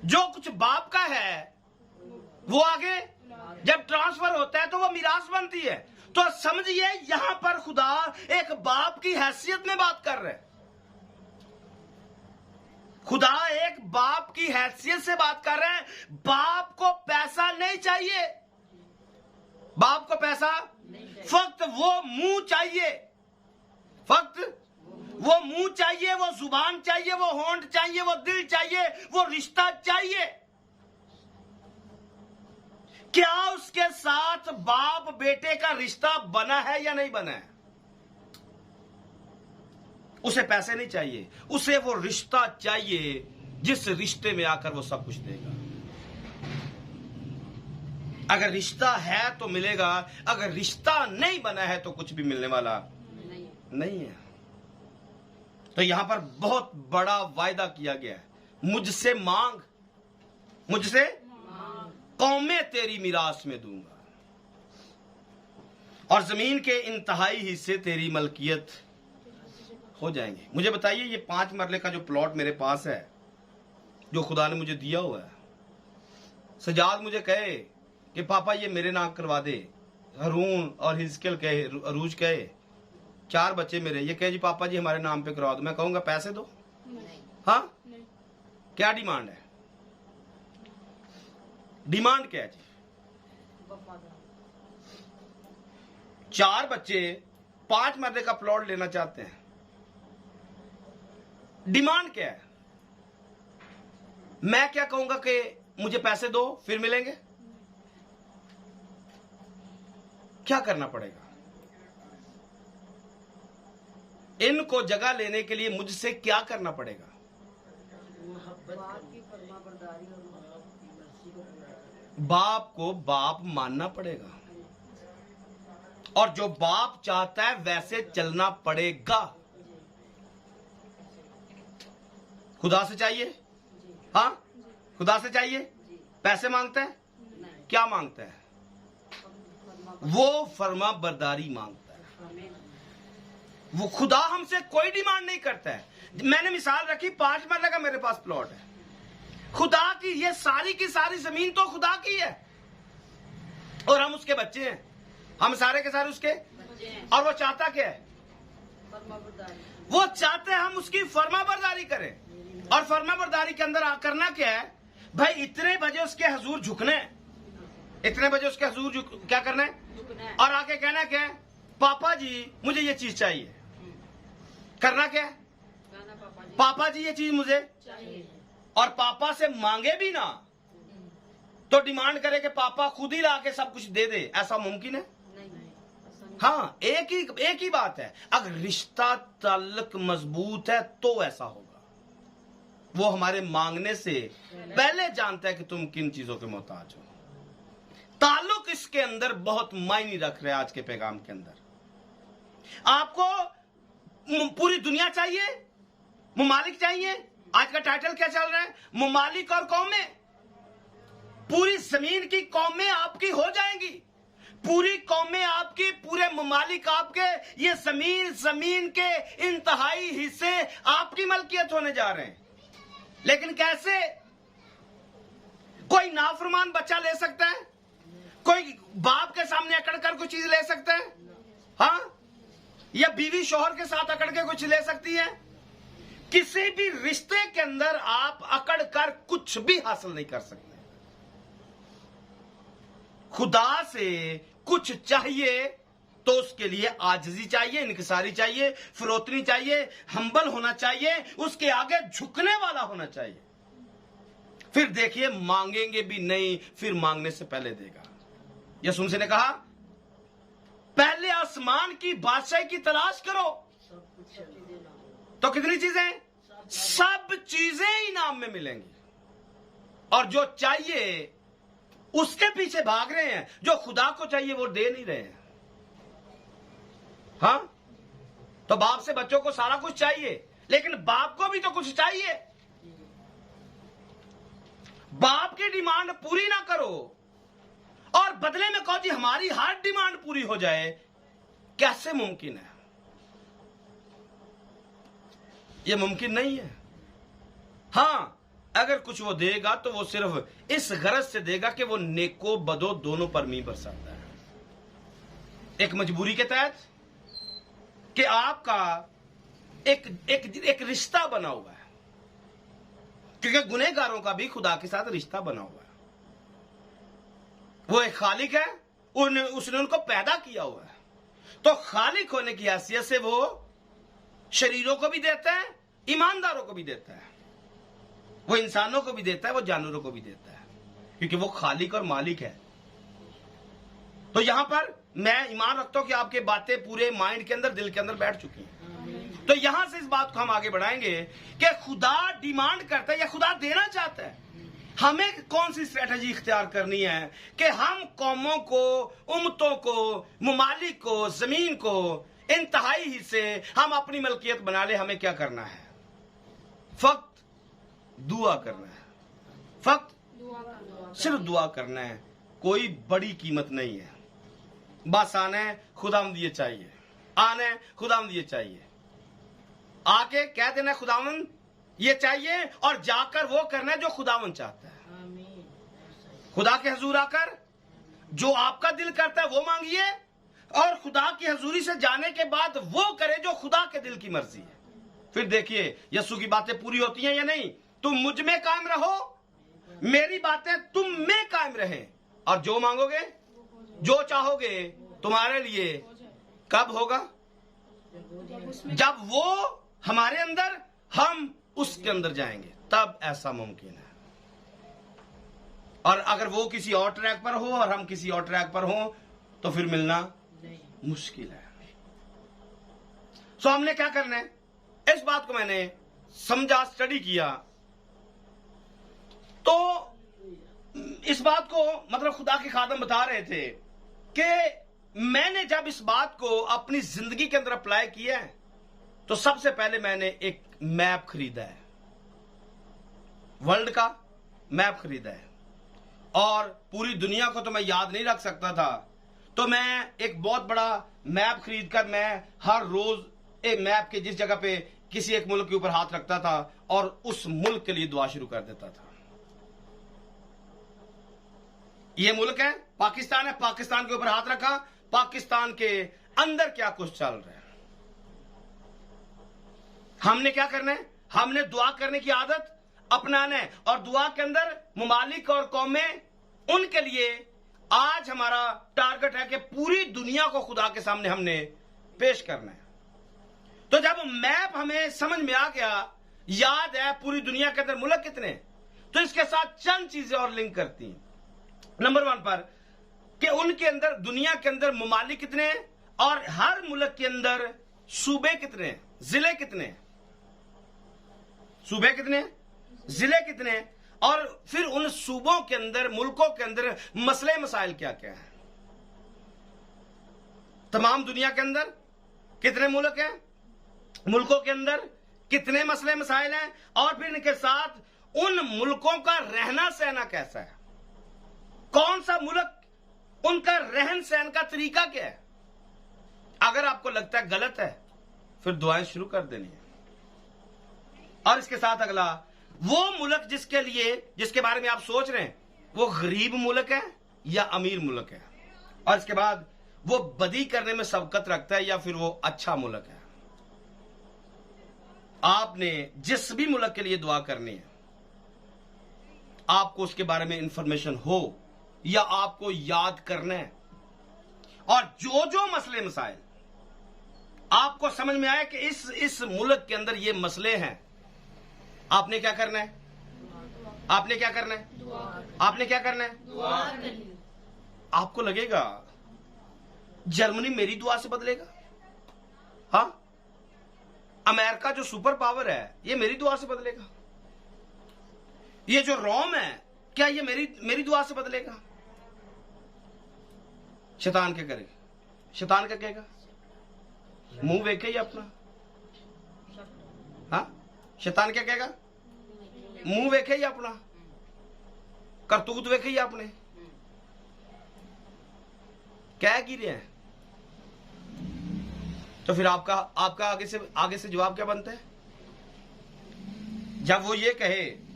जो कुछ बाप का है वो आगे जब ट्रांसफर होता है तो वो मिरास बनती है। तो समझिए यहां पर खुदा एक बाप की हैसियत में बात कर रहे हैं। खुदा एक बाप की हैसियत से बात कर रहे हैं। बाप को पैसा नहीं चाहिए, बाप को पैसा फक्त वो मुंह चाहिए, फक्त वो मुंह चाहिए, वो जुबान चाहिए, वो होंठ चाहिए, वो दिल चाहिए, वो रिश्ता चाहिए। क्या उसके साथ बाप बेटे का रिश्ता बना है या नहीं बना है? उसे पैसे नहीं चाहिए, उसे वो रिश्ता चाहिए जिस रिश्ते में आकर वो सब कुछ देगा। अगर रिश्ता है तो मिलेगा, अगर रिश्ता नहीं बना है तो कुछ भी मिलने वाला नहीं है। तो यहां पर बहुत बड़ा वायदा किया गया है, मुझसे मांग, मुझसे कौमें तेरी मिरास में दूंगा और जमीन के इंतहाई हिस्से तेरी मलकियत हो जाएंगे। मुझे बताइए, ये 5 मरले का जो प्लॉट मेरे पास है, जो खुदा ने मुझे दिया हुआ है, सजाद मुझे कहे कि पापा ये मेरे नाम करवा दे, हरून और हिजकेल कहे, अरूज कहे, 4 बच्चे मेरे, ये कहे जी पापा जी हमारे नाम पे करवा दो, मैं कहूंगा पैसे दो? हाँ, क्या डिमांड है? डिमांड क्या है जी? 4 बच्चे 5 मरले का प्लॉट लेना चाहते हैं, डिमांड क्या है? मैं क्या कहूंगा कि मुझे पैसे दो फिर मिलेंगे? क्या करना पड़ेगा? इनको जगह लेने के लिए मुझसे क्या करना पड़ेगा? बाप को बाप मानना पड़ेगा और जो बाप चाहता है वैसे चलना पड़ेगा। खुदा से चाहिए? हाँ, खुदा से चाहिए। पैसे मांगता है? क्या मांगता है? वो फर्मा बरदारी मांगता है। वो खुदा हमसे कोई डिमांड नहीं करता है। मैंने मिसाल रखी, 5 मरले का मेरे पास प्लॉट है, खुदा की ये सारी की सारी जमीन तो खुदा की है और हम उसके बच्चे हैं, हम सारे के सारे उसके। और वो चाहता क्या है? वो चाहते हैं हम उसकी फर्मा बरदारी करें। और फर्मा बरदारी के अंदर करना क्या है भाई? इतने बजे उसके हजूर झुकने, इतने बजे उसके हजूर क्या करना है और आके कहना क्या है? पापा जी मुझे ये चीज चाहिए। करना क्या है? पापा जी ये चीज मुझे चाहिए। और पापा से मांगे भी ना तो डिमांड करे कि पापा खुद ही लाके सब कुछ दे दे, ऐसा मुमकिन है? हाँ, एक ही बात है, अगर रिश्ता ताल्लुक मजबूत है तो ऐसा होगा। वो हमारे मांगने से पहले जानता है कि तुम किन चीजों के मोहताज हो। ताल्लुक इसके अंदर बहुत मायने रख रहे हैं। आज के पैगाम के अंदर आपको पूरी दुनिया चाहिए, मुमालिक चाहिए। आज का टाइटल क्या चल रहा है? मुमालिक और कौमें। पूरी जमीन की कौमें आपकी हो जाएंगी, पूरी कौमें आपकी, पूरे मुमालिक आपके, ये जमीन के इंतहाई हिस्से आपकी मलकियत होने जा रहे हैं। लेकिन कैसे? कोई नाफरमान बच्चा ले सकता है? कोई बाप के सामने अकड़ कर कुछ चीज ले सकता है? हाँ, या बीवी शोहर के साथ अकड़ के कुछ ले सकती है? किसी भी रिश्ते के अंदर आप अकड़ कर कुछ भी हासिल नहीं कर सकते। खुदा से कुछ चाहिए तो उसके लिए आजिज़ी चाहिए, इनकिसारी चाहिए, फिरौतनी चाहिए, हम्बल होना चाहिए, उसके आगे झुकने वाला होना चाहिए। फिर देखिए, मांगेंगे भी नहीं, फिर मांगने से पहले देगा। यीशु ने कहा पहले आसमान की बादशाही की तलाश करो तो कितनी चीजें? सब चीजें इनाम में मिलेंगी। और जो चाहिए उसके पीछे भाग रहे हैं। जो खुदा को चाहिए वो दे नहीं रहे हैं। हाँ, तो बाप से बच्चों को सारा कुछ चाहिए, लेकिन बाप को भी तो कुछ चाहिए। बाप की डिमांड पूरी ना करो और बदले में कहो जी हमारी हर डिमांड पूरी हो जाए, कैसे मुमकिन है? यह मुमकिन नहीं है। हां, अगर कुछ वो देगा तो वो सिर्फ इस गरज से देगा कि वो नेको बदो दोनों पर मी बरसाता है। एक मजबूरी के तहत कि आपका एक रिश्ता बना हुआ है, क्योंकि गुनहगारों का भी खुदा के साथ रिश्ता बना हुआ है। वो एक खालिक है, उसने उनको पैदा किया हुआ है, तो खालिक होने की हैसियत से वो शरीरों को भी देता है, ईमानदारों को भी देता है, वो इंसानों को भी देता है, वो जानवरों को भी देता है, क्योंकि वो खालिक और मालिक है। तो यहां पर मैं ईमान रखता हूं कि आपके बातें पूरे माइंड के अंदर, दिल के अंदर बैठ चुकी हैं। तो यहां से इस बात को हम आगे बढ़ाएंगे कि खुदा डिमांड करता है या खुदा देना चाहता है। हमें कौन सी स्ट्रेटजी इख्तियार करनी है कि हम कौमों को, उम्मतों को, ममालिक को, जमीन को, इंतहाई हिस्से हम अपनी मलकियत बना ले। हमें क्या करना है? फक्त दुआ करना है, फक्त सिर्फ दुआ करना है। कोई बड़ी कीमत नहीं है, बस आना है खुदावंद ये चाहिए, आना है खुदावंद ये चाहिए, आके कह देना खुदावंद ये चाहिए और जाकर वो करना है जो खुदावंद चाहता है। खुदा के हजूर आकर जो आपका दिल करता है वो मांगिए, और खुदा की हजूरी से जाने के बाद वो करे जो खुदा के दिल की मर्जी है। फिर देखिए यीशु की बातें पूरी होती हैं या नहीं। तुम मुझ में कायम रहो, मेरी बातें तुम में कायम रहें, और जो मांगोगे, जो चाहोगे तुम्हारे लिए कब होगा? जब वो हमारे अंदर, हम उसके अंदर जाएंगे, तब ऐसा मुमकिन है। और अगर वो किसी और ट्रैक पर हो और हम किसी और ट्रैक पर हो तो फिर मिलना मुश्किल है। सो हमने क्या करना है? इस बात को मैंने समझा, स्टडी किया, तो इस बात को मतलब खुदा के खादम बता रहे थे कि मैंने जब इस बात को अपनी जिंदगी के अंदर अप्लाई किया है तो सबसे पहले मैंने एक मैप खरीदा है, वर्ल्ड का मैप खरीदा है। और पूरी दुनिया को तो मैं याद नहीं रख सकता था, तो मैं एक बहुत बड़ा मैप खरीदकर मैं हर रोज एक मैप के जिस जगह पे किसी एक मुल्क के ऊपर हाथ रखता था और उस मुल्क के लिए दुआ शुरू कर देता था। ये मुल्क है, पाकिस्तान है, पाकिस्तान के ऊपर हाथ रखा, पाकिस्तान के अंदर क्या कुछ चल रहा है। हमने क्या करना है? हमने दुआ करने की आदत अपनाना है, और दुआ के अंदर ममालिक और कौमें, उनके लिए आज हमारा टारगेट है कि पूरी दुनिया को खुदा के सामने हमने पेश करना है। तो जब मैप हमें समझ में आ गया, याद है पूरी दुनिया के अंदर मुल्क कितने, तो इसके साथ चंद चीजें और लिंक करती हैं। नंबर 1 पर कि उनके अंदर, दुनिया के अंदर ममालिक कितने हैं, और हर मुल्क के अंदर सूबे कितने हैं, जिले कितने हैं, सूबे कितने हैं, जिले कितने हैं, और फिर उन सूबों के अंदर, मुल्कों के अंदर मसले मसाइल क्या क्या है। तमाम दुनिया के अंदर कितने मुल्क हैं, मुल्कों के अंदर कितने मसले मसाइल हैं, और फिर इनके साथ उन मुल्कों का रहना सहना कैसा है, कौन सा मुल्क, उनका रहन सहन का तरीका क्या है। अगर आपको लगता है गलत है, फिर दुआएं शुरू कर देनी है। और इसके साथ अगला, वो मुल्क जिसके लिए, जिसके बारे में आप सोच रहे हैं, वो गरीब मुल्क है या अमीर मुल्क है, और इसके बाद वो बदी करने में सबकत रखता है या फिर वो अच्छा मुल्क है। आपने जिस भी मुल्क के लिए दुआ करनी है, आपको उसके बारे में इंफॉर्मेशन हो या आपको याद करना है, और जो जो मसले मसाइल आपको समझ में आए कि इस मुल्क के अंदर ये मसले हैं, आपने क्या करना है? आपने क्या करना है? आपने क्या करना है? आपको लगेगा जर्मनी मेरी दुआ से बदलेगा, हाँ, अमेरिका जो सुपर पावर है ये मेरी दुआ से बदलेगा, ये जो रोम है क्या ये मेरी दुआ से बदलेगा? शैतान क्या करेगा? शैतान क्या कहेगा? मुंह देखे ही अपना। हाँ, शैतान क्या कहेगा? मुंह देखे ही अपना, करतूत देखे ही आपने, क्या गिर रहे हैं। तो फिर आपका आगे से जवाब क्या बनता है? जब वो ये कहे,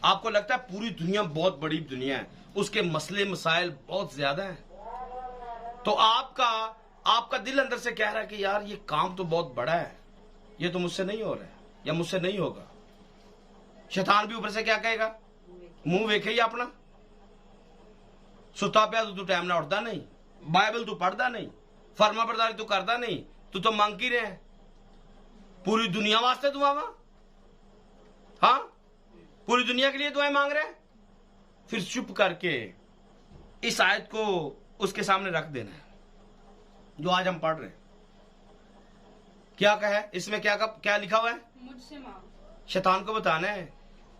आपको लगता है पूरी दुनिया बहुत बड़ी दुनिया है, उसके मसले मसाइल बहुत ज्यादा हैं, तो आपका दिल अंदर से कह रहा है कि यार ये काम तो बहुत बड़ा है, ये तो मुझसे नहीं हो रहा है या मुझसे नहीं होगा। शैतान भी ऊपर से क्या कहेगा? मुंह देखे ही अपना, सुता पिया तू टाइम ना उठता नहीं, बाइबल तू पढ़ता नहीं, फर्मा बरदारी तू करता नहीं, तू तो मांग ही रहे, पूरी दुनिया वास्ते दुआ मां, हाँ पूरी दुनिया के लिए दुआएं मांग रहे। फिर चुप करके इस आयत को उसके सामने रख देना है जो आज हम पढ़ रहे हैं। क्या कहा है इसमें? क्या लिखा हुआ है? मुझसे मांग। शैतान को बताना है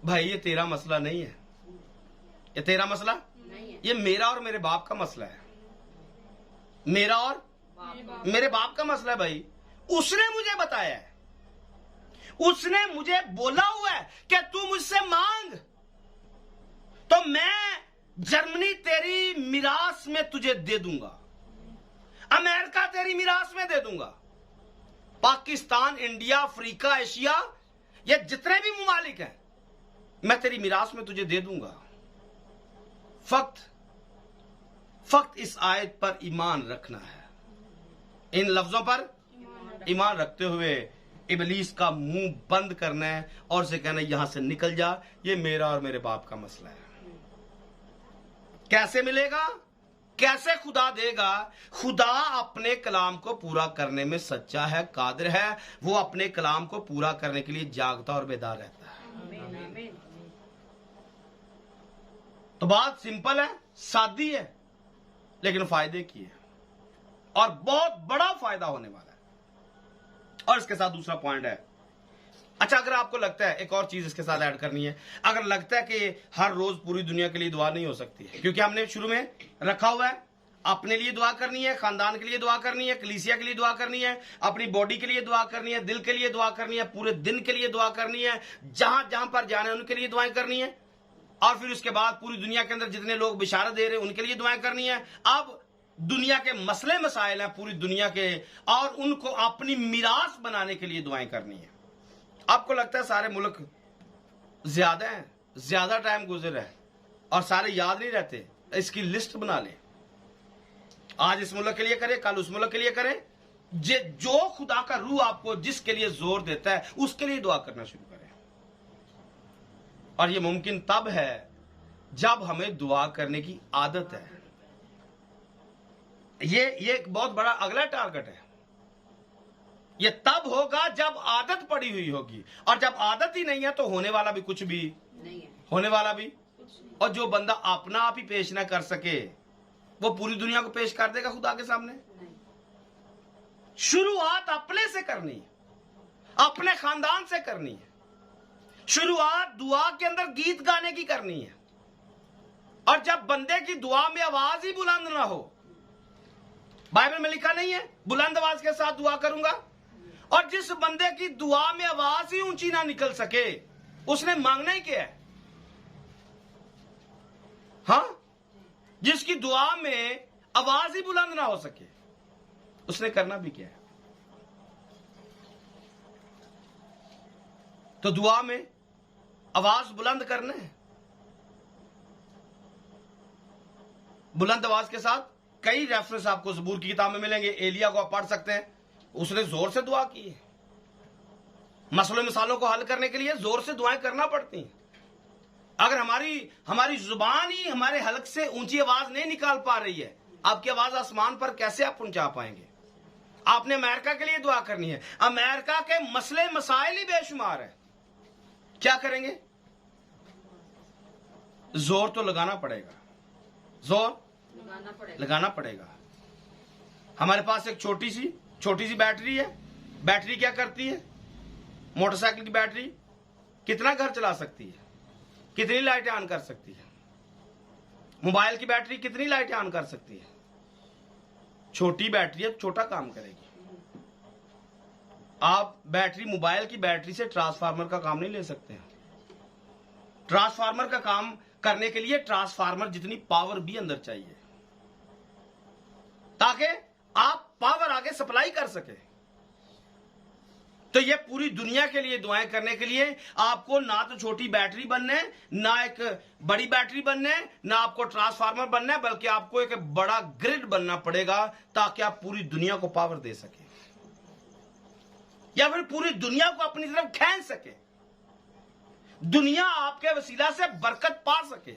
भाई ये तेरा मसला नहीं है, ये तेरा मसला नहीं है, ये मेरा और मेरे बाप का मसला है, मेरा और मेरे बाप का मसला है भाई। उसने मुझे बताया है, उसने मुझे बोला हुआ है कि तू मुझसे मांग, तो मैं जर्मनी तेरी मिरास में तुझे दे दूंगा, अमेरिका तेरी मिरास में दे दूंगा, पाकिस्तान, इंडिया, अफ्रीका, एशिया, ये जितने भी मुमालिक हैं मैं तेरी मिरास में तुझे दे दूंगा। फक्त इस आयत पर ईमान रखना है, इन लफ्जों पर ईमान रखते हुए इबलीस का मुंह बंद करना है और उसे कहना यहां से निकल जा, ये मेरा और मेरे बाप का मसला है। कैसे मिलेगा? कैसे खुदा देगा? खुदा अपने कलाम को पूरा करने में सच्चा है, कादिर है, वो अपने कलाम को पूरा करने के लिए जागता और बेदार रहता है। तो बात सिंपल है, सादी है, लेकिन फायदे की है और बहुत बड़ा फायदा होने वाला है। और इसके साथ दूसरा पॉइंट है, अच्छा अगर आपको लगता है एक और चीज इसके साथ ऐड करनी है, अगर लगता है कि हर रोज पूरी दुनिया के लिए दुआ नहीं हो सकती है, क्योंकि हमने शुरू में रखा हुआ है अपने लिए दुआ करनी है, खानदान के लिए दुआ करनी है, कलीसिया के लिए दुआ करनी है, अपनी बॉडी के लिए दुआ करनी है, दिल के लिए दुआ करनी है, पूरे दिन के लिए दुआ करनी है, जहां जहां पर जाने उनके लिए दुआएं करनी है, और फिर उसके बाद पूरी दुनिया के अंदर जितने लोग बिशारत दे रहे हैं उनके लिए दुआएं करनी है। अब दुनिया के मसले मसाइल हैं पूरी दुनिया के, और उनको अपनी मिरास बनाने के लिए दुआएं करनी है। आपको लगता है सारे मुल्क ज्यादा हैं, ज्यादा टाइम गुजर है और सारे याद नहीं रहते, इसकी लिस्ट बना लें, आज इस मुल्क के लिए करें, कल उस मुल्क के लिए करें, जो खुदा का रूह आपको जिसके लिए जोर देता है उसके लिए दुआ करना शुरू करें। और ये मुमकिन तब है जब हमें दुआ करने की आदत है। ये एक बहुत बड़ा अगला टारगेट है, ये तब होगा जब आदत पड़ी हुई होगी, और जब आदत ही नहीं है तो होने वाला भी कुछ भी नहीं है, होने वाला भी। और जो बंदा अपना आप ही पेश ना कर सके वो पूरी दुनिया को पेश कर देगा खुदा के सामने। शुरुआत अपने से करनी है, अपने खानदान से करनी है, शुरुआत दुआ के अंदर गीत गाने की करनी है। और जब बंदे की दुआ में आवाज ही बुलंद ना हो, बाइबल में लिखा नहीं है बुलंद आवाज के साथ दुआ करूंगा, और जिस बंदे की दुआ में आवाज ही ऊंची ना निकल सके उसने मांगना ही क्या है? हाँ, जिसकी दुआ में आवाज ही बुलंद ना हो सके उसने करना भी क्या है? तो दुआ में आवाज बुलंद करना है, बुलंद आवाज के साथ। कई रेफरेंस आपको ज़बूर की किताब में मिलेंगे, एलिया को आप पढ़ सकते हैं, उसने जोर से दुआ की है। मसलों मिसालों को हल करने के लिए जोर से दुआएं करना पड़ती हैं। अगर हमारी जुबान ही हमारे हलक से ऊंची आवाज नहीं निकाल पा रही है, आपकी आवाज आसमान पर कैसे आप पहुंचा पाएंगे? आपने अमेरिका के लिए दुआ करनी है, अमेरिका के मसले मसाइल ही बेशुमार है, क्या करेंगे? जोर तो लगाना पड़ेगा, जोर लगाना पड़ेगा। हमारे पास एक छोटी सी बैटरी है। बैटरी क्या करती है? मोटरसाइकिल की बैटरी कितना घर चला सकती है, कितनी लाइटें ऑन कर सकती है? मोबाइल की बैटरी कितनी लाइटें ऑन कर सकती है? छोटी बैटरी है, छोटा काम करेगी। आप बैटरी, मोबाइल की बैटरी से ट्रांसफार्मर का काम नहीं ले सकते हैं। ट्रांसफार्मर का काम करने के लिए ट्रांसफार्मर जितनी पावर भी अंदर चाहिए, ताकि आप पावर आगे सप्लाई कर सके। तो ये पूरी दुनिया के लिए दुआएं करने के लिए आपको ना तो छोटी बैटरी बनना है, ना एक बड़ी बैटरी बनना है, ना आपको ट्रांसफार्मर बनना है, बल्कि आपको एक बड़ा ग्रिड बनना पड़ेगा, ताकि आप पूरी दुनिया को पावर दे सके, या फिर पूरी दुनिया को अपनी तरफ खींच सके, दुनिया आपके वसीला से बरकत पा सके।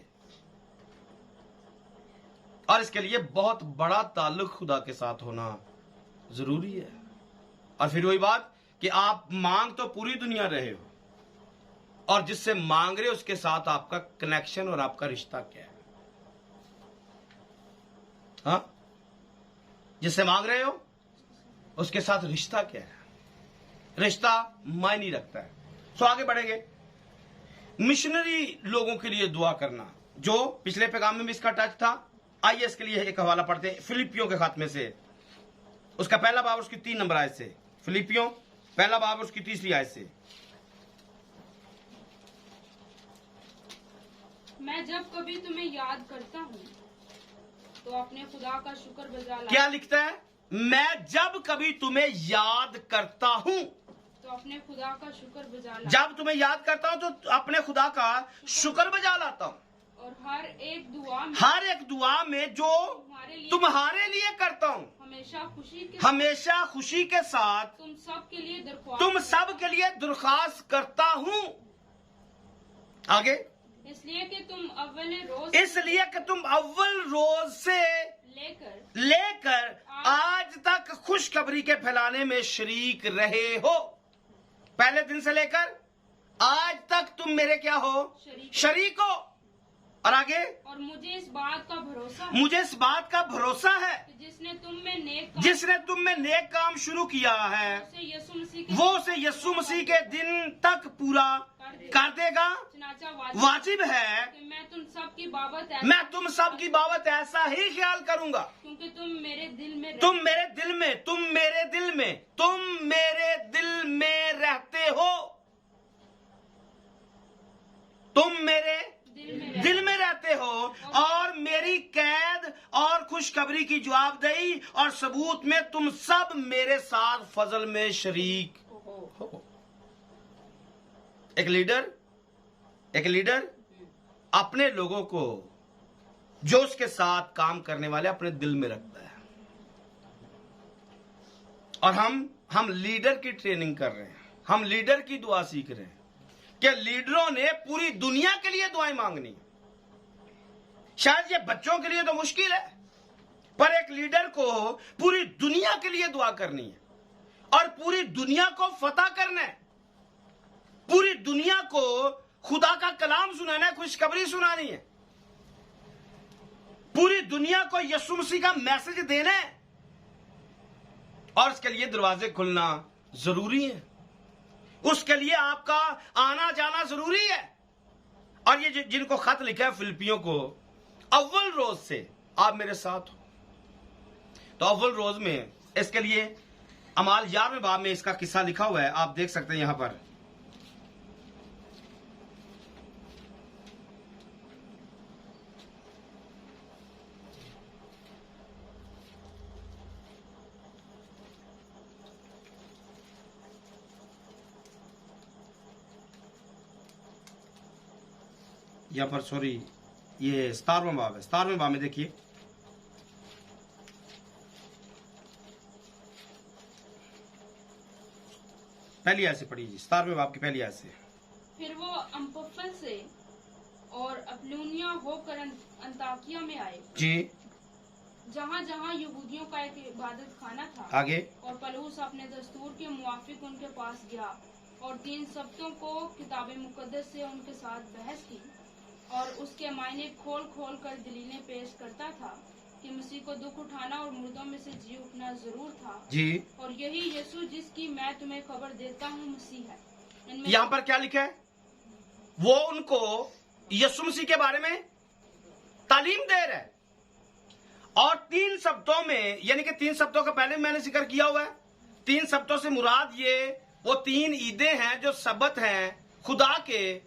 और इसके लिए बहुत बड़ा ताल्लुक खुदा के साथ होना जरूरी है। और फिर वही बात कि आप मांग तो पूरी दुनिया रहे हो, और जिससे मांग रहे हो उसके साथ आपका कनेक्शन और आपका रिश्ता क्या है? हाँ, जिससे मांग रहे हो उसके साथ रिश्ता क्या है? रिश्ता मायने रखता है। सो आगे बढ़ेंगे। मिशनरी लोगों के लिए दुआ करना, जो पिछले पैगाम में भी इसका टच था। आइए इसके लिए एक हवाला पढ़ते हैं फिलिपियों के खात्मे से, उसका पहला बाब उसकी 3 नंबर आयत से। फिलिपियों पहला बाब उसकी 3री आयत से। मैं जब कभी तुम्हें याद करता हूँ तो अपने खुदा का शुक्र बजा लाता। क्या लिखता है? मैं जब कभी तुम्हें याद करता हूं तो अपने खुदा का शुक्र बजा लाता। जब तुम्हें याद करता हूं तो अपने खुदा का शुक्र बजा लाता हूं। और हर एक दुआ में जो तुम्हारे लिए करता हूं, हमेशा खुशी के साथ तुम सब के लिए दरख्वास्त करता हूं। आगे, इसलिए कि तुम अव्वल रोज से लेकर आज तक खुशखबरी के फैलाने में शरीक रहे हो। पहले दिन से लेकर आज तक तुम मेरे क्या हो? शरीक हो। और आगे, और मुझे इस बात का भरोसा है कि जिसने तुम में नेक काम शुरू किया है वो उसे यीशु मसीह के दिन तक पूरा कर देगा। वाजिब है कि मैं तुम सब की बाबत ऐसा ही ख्याल करूंगा, क्योंकि तुम मेरे दिल में रहते हो। तुम मेरे दिल में रहते हो, और मेरी कैद और खुशखबरी की जवाबदेही और सबूत में तुम सब मेरे साथ फजल में शरीक हो। एक लीडर अपने लोगों को जो उसके साथ काम करने वाले अपने दिल में रखता है। और हम लीडर की ट्रेनिंग कर रहे हैं, हम लीडर की दुआ सीख रहे हैं कि लीडरों ने पूरी दुनिया के लिए दुआएं मांगनी। शायद ये बच्चों के लिए तो मुश्किल है, पर एक लीडर को पूरी दुनिया के लिए दुआ करनी है, और पूरी दुनिया को फतह करना है, पूरी दुनिया को खुदा का कलाम सुनाना है, खुशखबरी सुनानी है, पूरी दुनिया को यीशु मसीह का मैसेज देना है। और इसके लिए दरवाजे खुलना जरूरी है, उसके लिए आपका आना जाना जरूरी है। और ये जिनको खत लिखा है फिलिपियों को, अव्वल रोज से आप मेरे साथ हो, तो अव्वल रोज में इसके लिए अमाल 11वें बाब में इसका किस्सा लिखा हुआ है, आप देख सकते हैं यहां पर। यहाँ पर सॉरी, ये 17वां बाब है। 17वें बाब में देखिए, पहली आयत से पढ़िए। 17वें बाब की पहली आयत से। फिर वो अम्पफल से और अपलूनिया होकर अंताकिया में आए जी, जहाँ जहाँ यहूदियों का एक इबादत खाना था। आगे, और पलूस अपने दस्तूर के मुवाफिक उनके पास गया और 3 सप्तों को किताब मुकद्दस से उनके साथ बहस की, और उसके मायने खोल खोल कर दलीलें पेश करता था कि मसीह को दुख उठाना और मुर्दों में से जी उठना जरूर था जी, और यही यीशु जिसकी मैं तुम्हें खबर देता हूँ मसीह है। यहाँ पर क्या लिखा है? वो उनको यीशु मसीह के बारे में तालीम दे रहा है। और 3 शब्दों में, यानी कि 3 शब्दों का पहले मैंने जिक्र किया हुआ है, 3 शब्दों से मुराद ये वो 3 ईदें हैं जो सबत हैं खुदा के,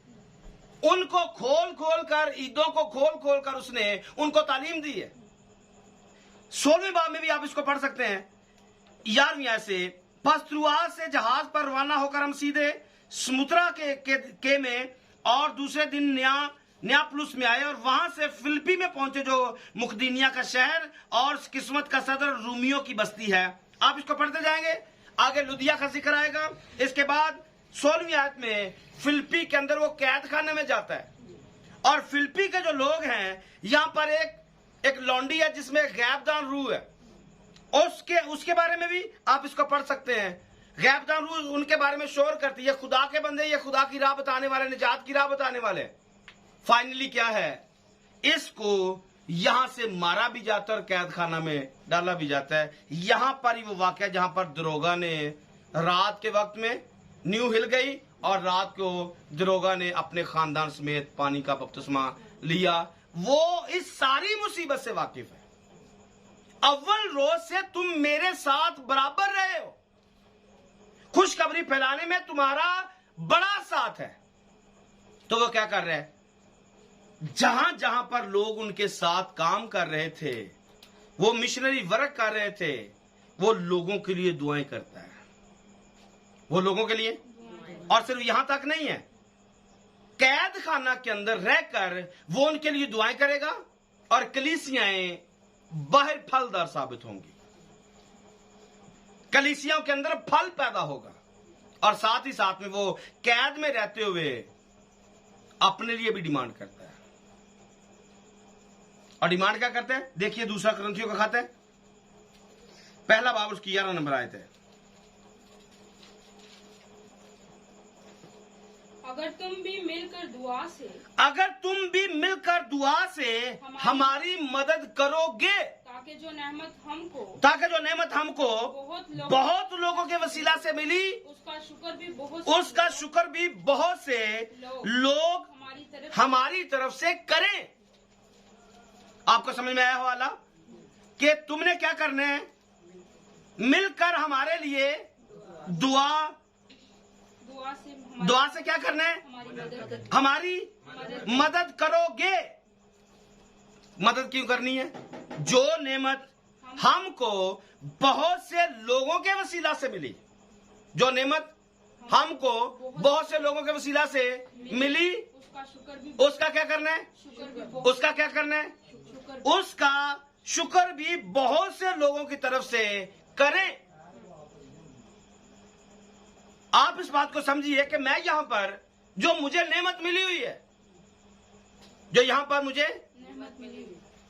उनको खोल खोल कर, ईदों को खोल खोल कर उसने उनको तालीम दी है। 16वें बाब में भी आप इसको पढ़ सकते हैं। 11वीं आयत से, पस्तरुआत से जहाज पर रवाना होकर हम सीधे समुद्रा के में और दूसरे दिन न्यापलुस में आए और वहां से फिलिपी में पहुंचे, जो मुकदीनिया का शहर और किस्मत का सदर रूमियों की बस्ती है। आप इसको पढ़ते जाएंगे, आगे लुदिया का जिक्र आएगा। इसके बाद 16वीं आयत में फिलिपी के अंदर वो कैद खाने में जाता है, और फिलिपी के जो लोग हैं, यहां पर एक लौंडी है जिसमें गैबदान रूह है, उसके बारे में भी आप इसको पढ़ सकते हैं। गैबदान रूह उनके बारे में शोर करती है, खुदा के बंदे, ये खुदा की राह बताने वाले, निजात की राह बताने वाले। फाइनली क्या है, इसको यहां से मारा भी जाता है और कैद खाना में डाला भी जाता है। यहां पर ही वो वाकया जहां पर दरोगा ने रात के वक्त में नींव हिल गई और रात को दरोगा ने अपने खानदान समेत पानी का बपतिस्मा लिया। वो इस सारी मुसीबत से वाकिफ है। अव्वल रोज से तुम मेरे साथ बराबर रहे हो, खुशखबरी फैलाने में तुम्हारा बड़ा साथ है। तो वो क्या कर रहे हैं, जहां जहां पर लोग उनके साथ काम कर रहे थे, वो मिशनरी वर्क कर रहे थे, वो लोगों के लिए दुआएं करता है, वो लोगों के लिए। और सिर्फ यहां तक नहीं है, कैद खाना के अंदर रहकर वो उनके लिए दुआएं करेगा और कलीसियाएं बाहर फलदार साबित होंगी, कलीसियाओं के अंदर फल पैदा होगा, और साथ ही साथ में वो कैद में रहते हुए अपने लिए भी डिमांड करता है। और डिमांड क्या करते हैं, देखिए 2 कुरिन्थियों का खाता है, पहला बाब उसकी 11 नंबर आयत है। अगर तुम भी मिलकर दुआ से हमारी मदद करोगे, ताकि जो नेमत हमको बहुत लोगों के वसीला से मिली, उसका शुक्र भी बहुत से लोग हमारी तरफ से करें। आपको समझ में आया हो वाला कि तुमने क्या करना है, मिलकर हमारे लिए दुआ से क्या करना है, हमारी मदद करोगे। मदद क्यों करनी है, जो नेमत हमको बहुत से लोगों के वसीला से मिली, जो नेमत हमको बहुत से लोगों के वसीला से मिली, उसका क्या करना है, उसका क्या करना है, उसका शुक्र भी बहुत से लोगों की तरफ से करें। आप इस बात को समझिए कि मैं यहां पर जो मुझे नेमत मिली हुई है, जो यहां पर मुझे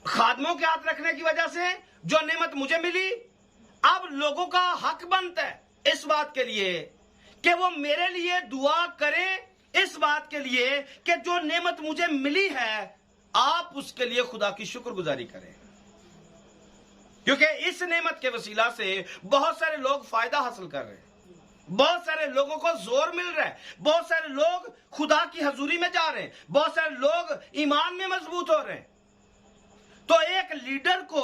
खादमों के हाथ रखने की वजह से जो नेमत मुझे मिली, अब लोगों का हक बनता है इस बात के लिए कि वो मेरे लिए दुआ करें, इस बात के लिए कि जो नेमत मुझे मिली है आप उसके लिए खुदा की शुक्रगुजारी करें, क्योंकि इस नेमत के वसीला से बहुत सारे लोग फायदा हासिल कर रहे हैं, बहुत सारे लोगों को जोर मिल रहा है, बहुत सारे लोग खुदा की हजूरी में जा रहे हैं, बहुत सारे लोग ईमान में मजबूत हो रहे हैं। तो एक लीडर को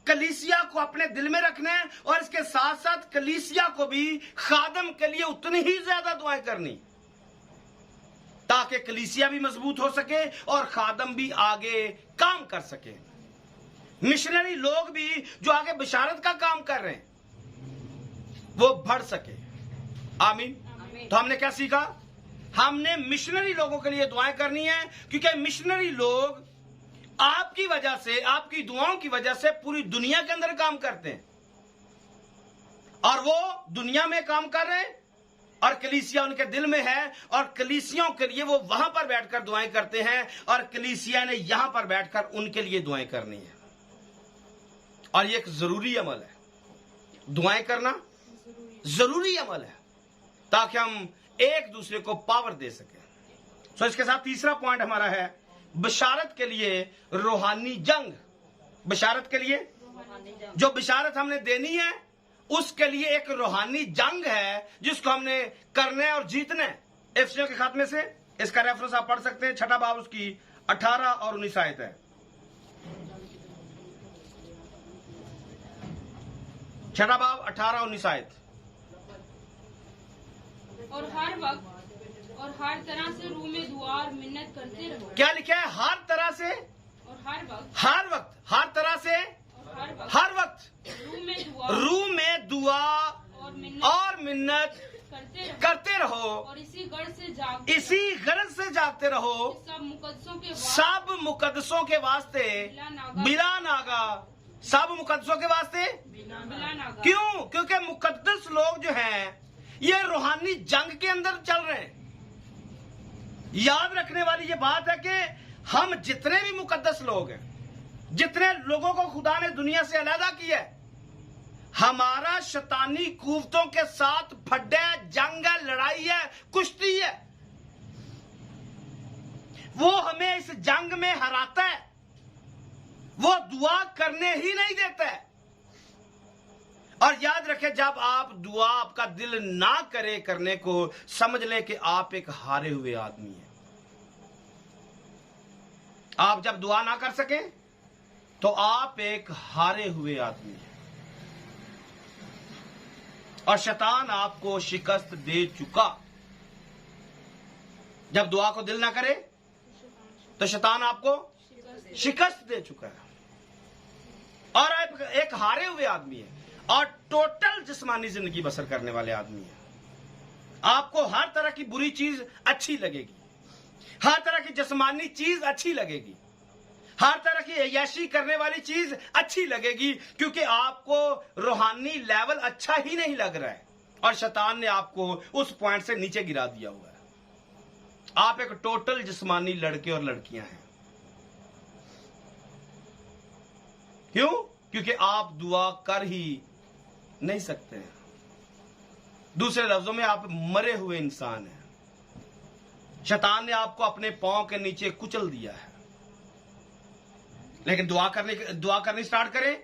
कलीसिया को अपने दिल में रखना है, और इसके साथ साथ कलीसिया को भी खादम के लिए उतनी ही ज्यादा दुआएं करनी, ताकि कलीसिया भी मजबूत हो सके और खादम भी आगे काम कर सके, मिशनरी लोग भी जो आगे बशारत का काम कर रहे हैं वो बढ़ सके। आमीन। तो हमने क्या सीखा, हमने मिशनरी लोगों के लिए दुआएं करनी है, क्योंकि मिशनरी लोग आपकी वजह से, आपकी दुआओं की वजह से पूरी दुनिया के अंदर काम करते हैं, और वो दुनिया में काम कर रहे हैं और कलीसिया उनके दिल में है, और कलीसियाओं के लिए वो वहां पर बैठकर दुआएं करते हैं, और कलीसिया ने यहां पर बैठकर उनके लिए दुआएं करनी है। और ये एक जरूरी अमल है, दुआएं करना जरूरी अमल है, ताकि हम एक दूसरे को पावर दे सके। तो इसके साथ तीसरा पॉइंट हमारा है बशारत के लिए रूहानी जंग। बशारत के लिए जो बशारत हमने देनी है उसके लिए एक रूहानी जंग है जिसको हमने करना है और जीतना है। इफिसियों के खात्मे से इसका रेफरेंस आप पढ़ सकते हैं, 6 बाब उसकी 18 और 19 आयत है। छठा बाब 18-19 आयत। और हर वक्त और हर तरह से रूह में दुआ और मिन्नत करते रहो। क्या लिखा है? हर तरह से और हर वक्त हर तरह से और हर वक्त रूह में दुआ और मिन्नत करते रहो और इसी गर्ज से जागते रहो सब मुकद्दसों के वास्ते बिला नागा। सब मुकद्दसों के वास्ते क्यों? क्योंकि मुकद्दस लोग जो हैं ये रूहानी जंग के अंदर चल रहे हैं। याद रखने वाली ये बात है कि हम जितने भी मुकद्दस लोग हैं, जितने लोगों को खुदा ने दुनिया से अलग किया है, हमारा शैतानी कुव्वतों के साथ फड्डे जंग है, लड़ाई है, कुश्ती है। वो हमें इस जंग में हराता है, वो दुआ करने ही नहीं देता है। और याद रखें, जब आप दुआ आपका दिल ना करे करने को, समझ ले कि आप एक हारे हुए आदमी हैं। आप जब दुआ ना कर सके तो आप एक हारे हुए आदमी हैं और शैतान आपको शिकस्त दे चुका। जब दुआ को दिल ना करे तो शैतान आपको शिकस्त दे चुका है और आप एक हारे हुए आदमी है और टोटल जिस्मानी जिंदगी बसर करने वाले आदमी है। आपको हर तरह की बुरी चीज अच्छी लगेगी, हर तरह की जिस्मानी चीज अच्छी लगेगी, हर तरह की अय्याशी करने वाली चीज अच्छी लगेगी, क्योंकि आपको रूहानी लेवल अच्छा ही नहीं लग रहा है और शैतान ने आपको उस पॉइंट से नीचे गिरा दिया हुआ है। आप एक टोटल जिस्मानी लड़के और लड़कियां हैं। क्यों? क्योंकि आप दुआ कर ही नहीं सकते हैं। दूसरे लफ्जों में आप मरे हुए इंसान हैं। शैतान ने आपको अपने पांव के नीचे कुचल दिया है। लेकिन दुआ करनी स्टार्ट करें,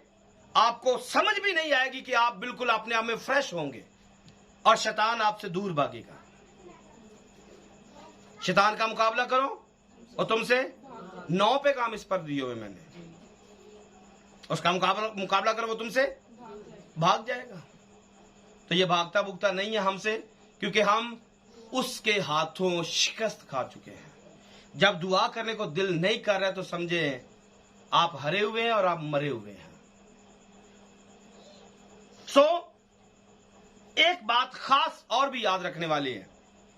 आपको समझ भी नहीं आएगी कि आप बिल्कुल अपने आप में फ्रेश होंगे और शैतान आपसे दूर भागेगा। शैतान का मुकाबला करो और तुमसे 9 पे काम इस पर दिए हुए मैंने, उसका मुकाबला करो, वो तुमसे भाग जाएगा। तो ये भागता भुगता नहीं है हमसे, क्योंकि हम उसके हाथों शिकस्त खा चुके हैं। जब दुआ करने को दिल नहीं कर रहा है तो समझे आप हरे हुए हैं और आप मरे हुए हैं। एक बात खास और भी याद रखने वाली है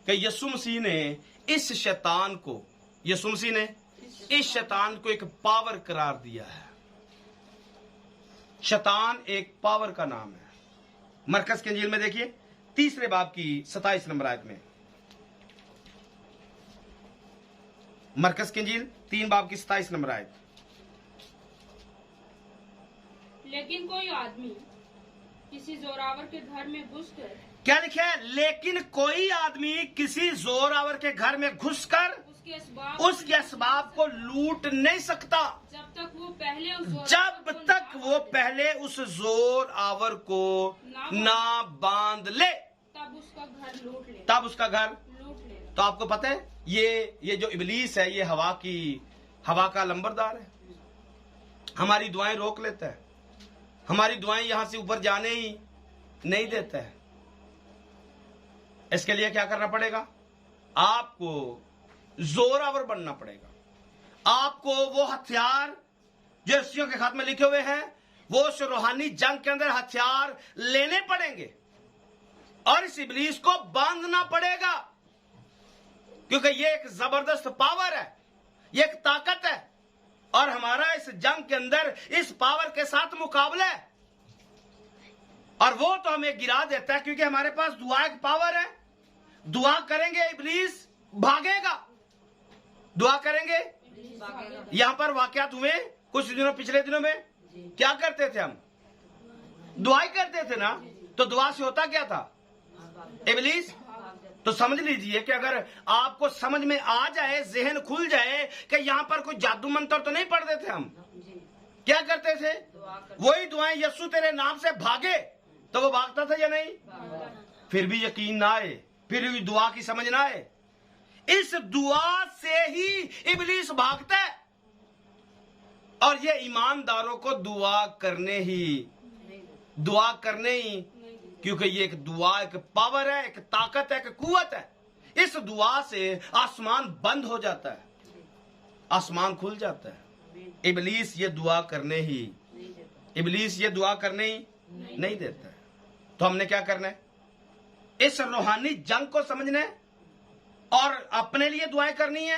कि यीशु मसीह ने इस शैतान को एक पावर करार दिया है। शैतान एक पावर का नाम है। मरकस की इंजील में देखिए 3 बाब की 27 नंबर आयत में। मरकस की इंजील 3 बाब की 27 नंबर आयत। लेकिन कोई आदमी किसी जोरावर के घर में घुसकर, क्या लिखा है? लेकिन कोई आदमी किसी जोरावर के घर में घुसकर उसके असबाब को लूट नहीं सकता जब तक वो पहले उस जोरावर को ना बांध ले, तब उसका घर लूट ले। तो आपको पता है ये जो इबलीस है, ये हवा का लंबरदार है। हमारी दुआएं रोक लेता है, हमारी दुआएं यहां से ऊपर जाने ही नहीं देता है। इसके लिए क्या करना पड़ेगा? आपको जोरावर बनना पड़ेगा। आपको वो हथियार जो यीशु के हाथ में लिखे हुए हैं, वो उस रूहानी जंग के अंदर हथियार लेने पड़ेंगे और इस इब्लीस को बांधना पड़ेगा, क्योंकि ये एक जबरदस्त पावर है, ये एक ताकत है और हमारा इस जंग के अंदर इस पावर के साथ मुकाबला है। और वो तो हमें गिरा देता है क्योंकि हमारे पास दुआ की पावर है। दुआ करेंगे इब्लीस भागेगा, दुआ करेंगे। यहां पर वाकयात हुए कुछ पिछले दिनों में। क्या करते थे हम? दुआ करते थे ना। तो दुआ से होता क्या था? इब्लीस। तो समझ लीजिए कि अगर आपको समझ में आ जाए, जहन खुल जाए कि यहां पर कोई जादू मंत्र तो नहीं पढ़ते थे हम। क्या करते थे? वही दुआएं, यीशु तेरे नाम से भागे, तो वो भागता था या नहीं? फिर भी यकीन ना आए, फिर भी दुआ की समझ ना आए। इस दुआ से ही इब्लीस भागता है और ये ईमानदारों को दुआ करने ही दुआ करने ही, नहीं देते। क्योंकि ये एक दुआ, एक पावर है, एक ताकत है, एक कुव्वत है। इस दुआ से आसमान बंद हो जाता है, आसमान खुल जाता है। इबलीस ये दुआ करने ही नहीं देता है। तो हमने क्या करना है? इस रूहानी जंग को समझना है और अपने लिए दुआएं करनी है,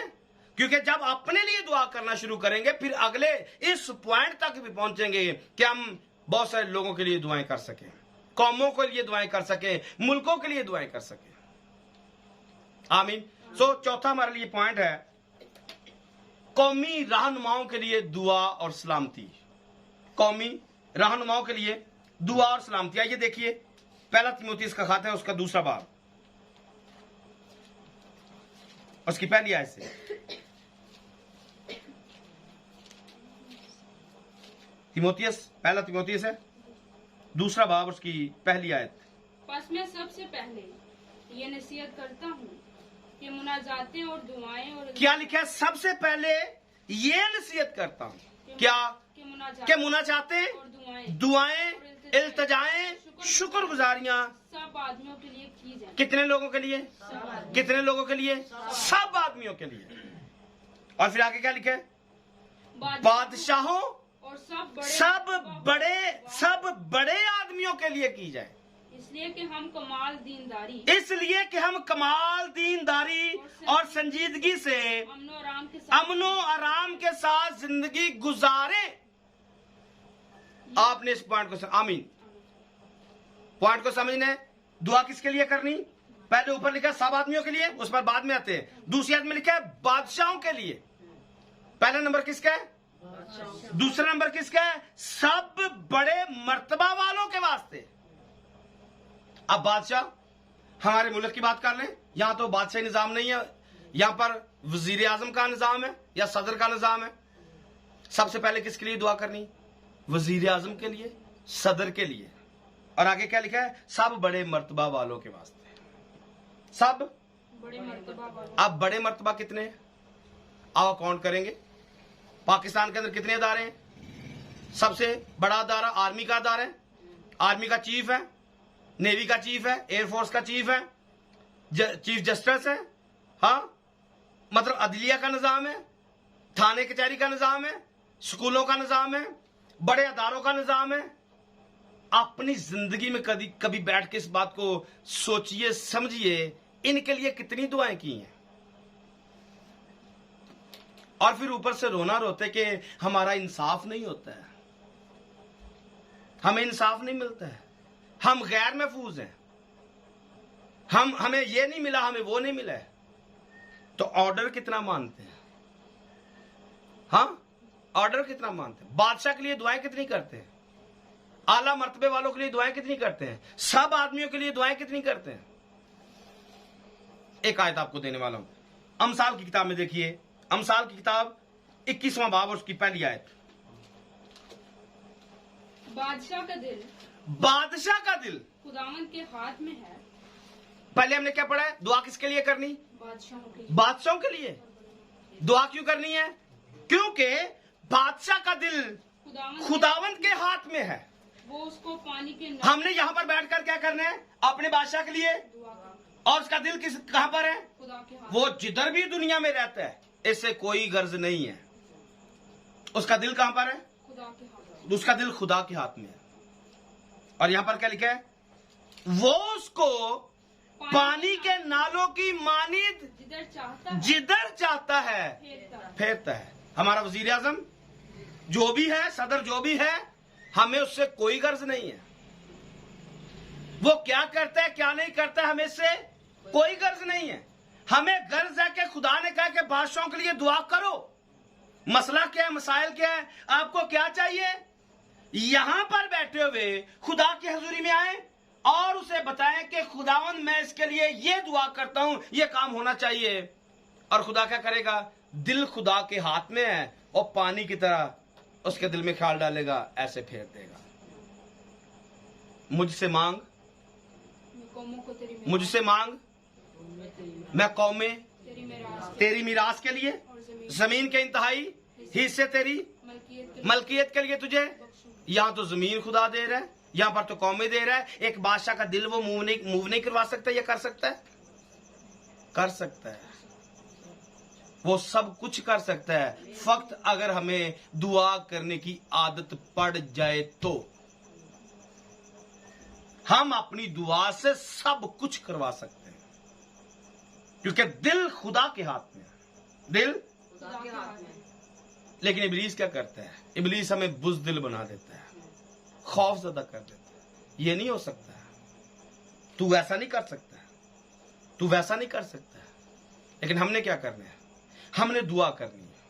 क्योंकि जब अपने लिए दुआ करना शुरू करेंगे फिर अगले इस पॉइंट तक भी पहुंचेंगे कि हम बहुत सारे लोगों के लिए दुआएं कर सकें, कौमों के लिए दुआएं कर सकें, मुल्कों के लिए दुआएं कर सकें। आमीन। सो चौथा हमारे लिए पॉइंट है कौमी रहनुमाओं के लिए दुआ और सलामती। कौमी रहनुमाओं के लिए दुआ और सलामती। आइए देखिए, पहला तीमुथियुस का खाता है, उसका दूसरा बाब, उसकी पहली आयत से। पहला तीमुथियुस है, दूसरा बाब, उसकी पहली आयत। बस मैं सबसे पहले ये नसीहत करता हूँ कि मुनाजातें और दुआएं और क्या लिखा है? सबसे पहले ये नसीहत करता हूँ क्या? कि मुनाजातें, और दुआएं, इल्तिजाएं, शुक्रगुजारियां सब आदमियों के लिए की जाए। कितने लोगों के लिए? कितने लोगों के लिए? सब आदमियों के लिए। और फिर आगे क्या लिखा है? बादशाहों और सब बड़े आदमियों के लिए की जाए, इसलिए कि हम कमाल दीनदारी और संजीदगी से अमनो आराम के साथ जिंदगी गुजारे। आपने इस पॉइंट को आमीन, पॉइंट को समझना है। दुआ किसके लिए करनी? पहले ऊपर लिखा है सब आदमियों के लिए, उस पर बाद में आते हैं। दूसरी आयत में लिखा है बादशाहों के लिए। पहला नंबर किसका है? दूसरा नंबर किसका है? सब बड़े मर्तबा वालों के वास्ते। अब बादशाह, हमारे मुल्क की बात कर लें, यहां तो बादशाही निजाम नहीं है, यहां पर वजीर आजम का निजाम है या सदर का निजाम है। सबसे पहले किसके लिए दुआ करनी? वजीर आजम के लिए, सदर के लिए। और आगे क्या लिखा है? सब बड़े मर्तबा वालों के वास्ते। सब बड़े मर्तबा वालों। अब बड़े मर्तबा कितने हैं? अब काउंट करेंगे। पाकिस्तान के अंदर कितने अदारे हैं? सबसे बड़ा अदारा आर्मी का अदारा है। आर्मी का चीफ है, नेवी का चीफ है, एयरफोर्स का चीफ है, चीफ जस्टिस है, हाँ, मतलब अदलिया का निजाम है, थाने कचहरी का निजाम है, स्कूलों का निजाम है, बड़े अदारों का निजाम है। अपनी जिंदगी में कभी बैठ के इस बात को सोचिए, समझिए, इनके लिए कितनी दुआएं की हैं। और फिर ऊपर से रोना रोते कि हमारा इंसाफ नहीं होता है, हमें इंसाफ नहीं मिलता है, हम गैर महफूज हैं, हमें ये नहीं मिला, हमें वो नहीं मिला है। तो ऑर्डर कितना मानते हैं? हाँ, ऑर्डर कितना मानते हैं? बादशाह के लिए दुआएं कितनी करते हैं? आला मर्तबे वालों के लिए दुआएं कितनी करते हैं? सब आदमियों के लिए दुआएं कितनी करते हैं? एक आयत आपको देने वाला हूं, अमसाल की किताब में देखिए, अमसाल की किताब 21वां बाब और उसकी पहली आयत। बादशाह का दिल खुदावंद के हाथ में है। पहले हमने क्या पढ़ा है? दुआ किसके लिए करनी? बादशाहों के लिए। दुआ क्यों करनी है? क्योंकि बादशाह का दिल खुदावंद के हाथ में है। वो उसको पानी के हमने यहाँ पर बैठकर क्या करना है? अपने बादशाह के लिए। और उसका दिल कहाँ पर है? खुदा के हाथ। वो जिधर भी दुनिया में रहता है, इससे कोई गर्ज नहीं है। उसका दिल कहाँ पर है? खुदा के हाथ। उसका दिल खुदा के हाथ में है। और यहाँ पर क्या लिखा है? वो उसको पानी के नालों की मानिद जिधर चाहता है फेरता है। हमारा वजीर आजम जो भी है, सदर जो भी है, हमें उससे कोई गर्ज नहीं है। वो क्या करता है क्या नहीं करता है, हमें इससे कोई गर्ज नहीं है। हमें गर्ज है कि खुदा ने कहा कि बादशाहों के लिए दुआ करो। मसला क्या है? मसाइल क्या है? आपको क्या चाहिए? यहां पर बैठे हुए खुदा की हजूरी में आए और उसे बताएं कि खुदावंद मैं इसके लिए ये दुआ करता हूं, ये काम होना चाहिए। और खुदा क्या करेगा? दिल खुदा के हाथ में है और पानी की तरह उसके दिल में ख्याल डालेगा, ऐसे फेर देगा। मुझसे मांग, मुझसे मांग, मैं कौमें तेरी मीरास के लिए, जमीन के इंतहाई हिस्से तेरी मलकियत के लिए तुझे। यहां तो जमीन खुदा दे रहा है, यहां पर तो कौमें दे रहा है। एक बादशाह का दिल वो मूव नहीं करवा सकता, या कर सकता है? कर सकता है, वो सब कुछ कर सकता है, फक्त अगर हमें दुआ करने की आदत पड़ जाए तो। हम अपनी दुआ से सब कुछ करवा सकते हैं, क्योंकि दिल खुदा के हाथ में है, दिल खुदा के हाथ में। लेकिन इब्लीस क्या करता है? इब्लीस हमें बुज़दिल बना देता है, खौफज़दा कर देता है। ये नहीं हो सकता है, तू वैसा नहीं कर सकता है, तू वैसा नहीं कर सकता है। लेकिन हमने क्या करना है? हमने दुआ करनी है,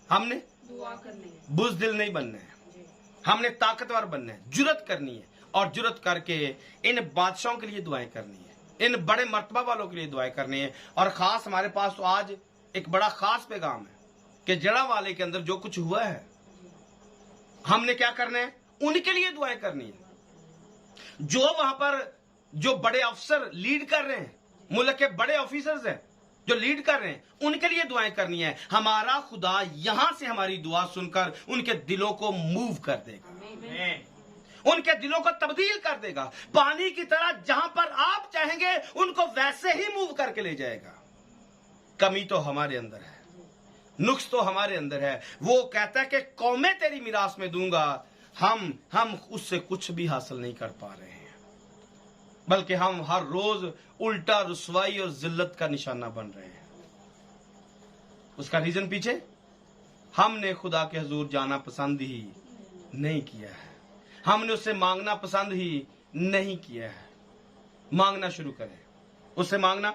हमने दुआ करनी है, बुज़दिल नहीं बनना है, हमने ताकतवर बनना है, जुरत करनी है, और जुरत करके इन बादशाहों के लिए दुआएं करनी है, इन बड़े मर्तबा वालों के लिए दुआएं करनी है। और खास हमारे पास तो आज एक बड़ा खास पैगाम है कि जड़ा वाले के अंदर जो कुछ हुआ है, हमने क्या करना है? उनके लिए दुआएं करनी है। जो वहां पर जो बड़े अफसर लीड कर रहे हैं, मुल्क के बड़े ऑफिसर्स हैं जो लीड कर रहे हैं, उनके लिए दुआएं करनी है। हमारा खुदा यहां से हमारी दुआ सुनकर उनके दिलों को मूव कर देगा, उनके दिलों को तब्दील कर देगा। पानी की तरह जहां पर आप चाहेंगे उनको वैसे ही मूव करके ले जाएगा। कमी तो हमारे अंदर है, नुक्स तो हमारे अंदर है। वो कहता है कि कौमें तेरी मीरास में दूंगा, हम उससे कुछ भी हासिल नहीं कर पा रहे हैं, बल्कि हम हर रोज उल्टा रुसवाई और जिल्लत का निशाना बन रहे हैं। उसका रीजन पीछे, हमने खुदा के हुजूर जाना पसंद ही नहीं किया है, हमने उससे मांगना पसंद ही नहीं किया है। मांगना शुरू करें, उससे मांगना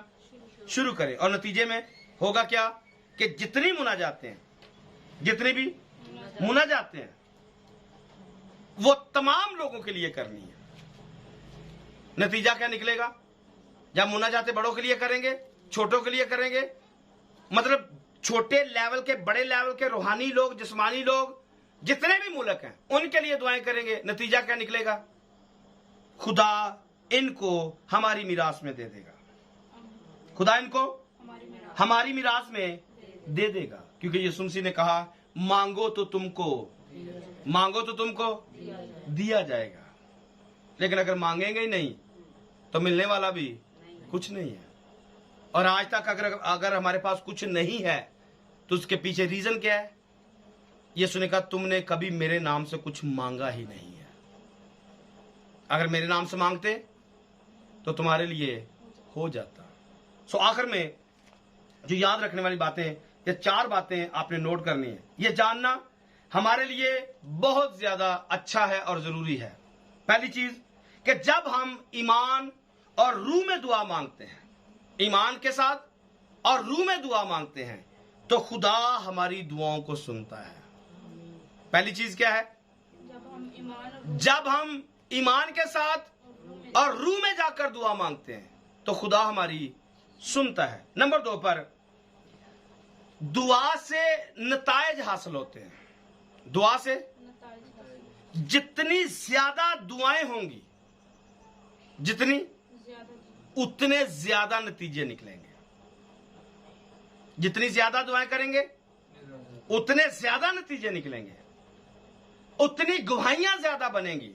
शुरू करें, और नतीजे में होगा क्या कि जितनी मुनाजातें हैं, जितनी भी मुनाजातें हैं, वो तमाम लोगों के लिए करनी है। नतीजा क्या निकलेगा? जब मुनाजातें बड़ों के लिए करेंगे, छोटों के लिए करेंगे, मतलब छोटे लेवल के, बड़े लेवल के रूहानी लोग, जिस्मानी लोग, जितने भी मुल्क हैं, उनके लिए दुआएं करेंगे, नतीजा क्या निकलेगा? खुदा इनको हमारी मीरास में दे देगा, खुदा इनको हमारी मीरास में दे देगा। क्योंकि यीशु मसीह ने कहा, मांगो तो तुमको दिया जाएगा। लेकिन अगर मांगेंगे ही नहीं तो मिलने वाला भी कुछ नहीं है। और आज तक अगर हमारे पास कुछ नहीं है तो उसके पीछे रीजन क्या है? यीशु ने कहा, तुमने कभी मेरे नाम से कुछ मांगा ही नहीं है। अगर मेरे नाम से मांगते तो तुम्हारे लिए हो जाता। सो आखिर में जो याद रखने वाली बातें, ये 4 बातें आपने नोट करनी है। ये जानना हमारे लिए बहुत ज्यादा अच्छा है और जरूरी है। पहली चीज कि जब हम ईमान और रूह में दुआ मांगते हैं, ईमान के साथ और रूह में दुआ मांगते हैं, तो खुदा हमारी दुआओं को सुनता है। पहली चीज क्या है? जब हम ईमान के साथ और रूह में जाकर दुआ मांगते हैं तो खुदा हमारी सुनता है। नंबर 2 पर, दुआ से नताइज हासिल होते हैं। दुआ से जितनी ज्यादा दुआएं होंगी, जितनी उतने ज्यादा नतीजे निकलेंगे। जितनी ज्यादा दुआएं करेंगे उतने ज्यादा नतीजे निकलेंगे, उतनी गवाहियां ज्यादा बनेंगी।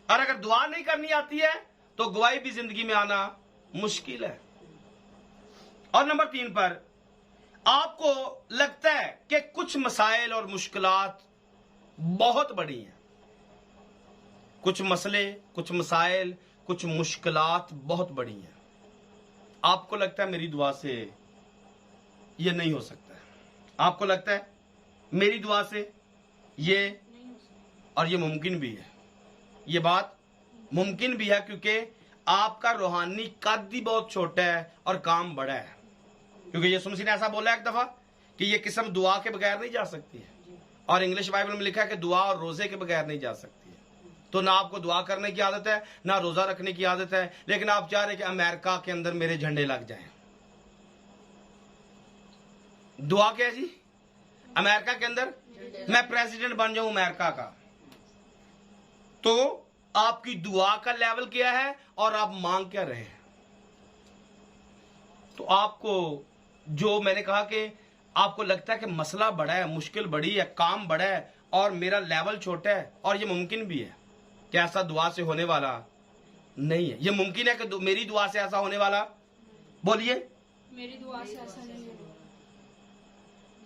और अगर दुआ नहीं करनी आती है तो गवाही भी जिंदगी में आना मुश्किल है। और नंबर 3 पर, आपको लगता है कि कुछ मसाइल और मुश्किलात बहुत बड़ी हैं, कुछ मसले, कुछ मसाइल, कुछ मुश्किलात बहुत बड़ी हैं। आपको लगता है मेरी दुआ से ये नहीं हो सकता है, आपको लगता है मेरी दुआ से ये, और ये मुमकिन भी है। ये बात मुमकिन भी है क्योंकि आपका रूहानी कद ही बहुत छोटा है और काम बड़ा है। क्योंकि यीशु मसीह ने ऐसा बोला एक दफा कि ये किस्म दुआ के बगैर नहीं जा सकती है, और इंग्लिश बाइबल में लिखा है कि दुआ और रोजे के बगैर नहीं जा सकती है। तो ना आपको दुआ करने की आदत है, ना रोजा रखने की आदत है, लेकिन आप चाह रहे कि अमेरिका के अंदर मेरे झंडे लग जाएं। दुआ क्या जी? अमेरिका के अंदर मैं प्रेसिडेंट बन जाऊं अमेरिका का। तो आपकी दुआ का लेवल क्या है और आप मांग क्या रहे हैं? तो आपको, जो मैंने कहा कि आपको लगता है कि मसला बड़ा है, मुश्किल बड़ी है, काम बड़ा है और मेरा लेवल छोटा है, और ये मुमकिन भी है कि ऐसा दुआ से होने वाला नहीं है। ये मुमकिन है कि मेरी दुआ से ऐसा होने वाला, बोलिए, मेरी दुआ से ऐसा नहीं है।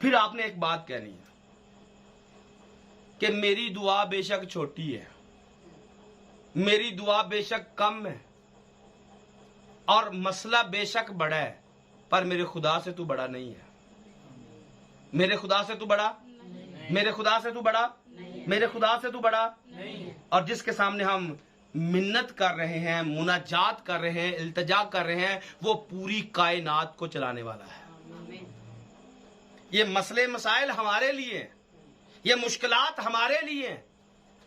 फिर आपने एक बात कहनी है कि मेरी दुआ बेशक छोटी है, मेरी दुआ बेशक कम है और मसला बेशक बड़ा है, पर मेरे खुदा से तू बड़ा नहीं है। मेरे खुदा से तू बड़ा, मेरे खुदा से तू बड़ा, मेरे खुदा से तू बड़ा नहीं। और जिसके सामने हम मिन्नत कर रहे हैं, मुनाजात कर रहे हैं, इल्तिजा कर रहे हैं, वो पूरी कायनात को चलाने वाला है। ये मसले मसाइल हमारे लिए, ये मुश्किलात हमारे लिए,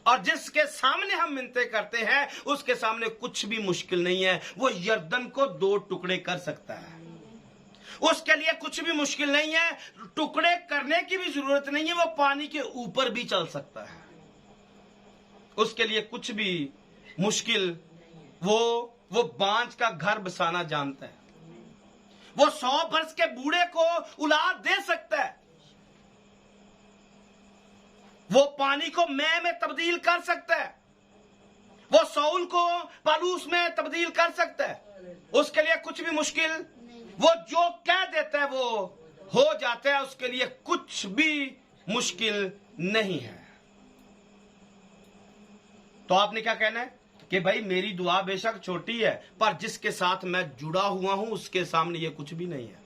और जिसके सामने हम मिन्नतें करते हैं उसके सामने कुछ भी मुश्किल नहीं है। वो यर्दन को 2 टुकड़े कर सकता है, उसके लिए कुछ भी मुश्किल नहीं है, टुकड़े करने की भी जरूरत नहीं है, वो पानी के ऊपर भी चल सकता है, उसके लिए कुछ भी मुश्किल, वो बांझ का घर बसाना जानता है, वो 100 वर्ष के बूढ़े को औलाद दे सकता है, वो पानी को मैं में तब्दील कर सकता है, वो सौल को पालूस में तब्दील कर सकता है, उसके लिए कुछ भी मुश्किल, वो जो कह देता है वो हो जाता है, उसके लिए कुछ भी मुश्किल नहीं है। तो आपने क्या कहना है कि भाई मेरी दुआ बेशक छोटी है, पर जिसके साथ मैं जुड़ा हुआ हूं उसके सामने ये कुछ भी नहीं है।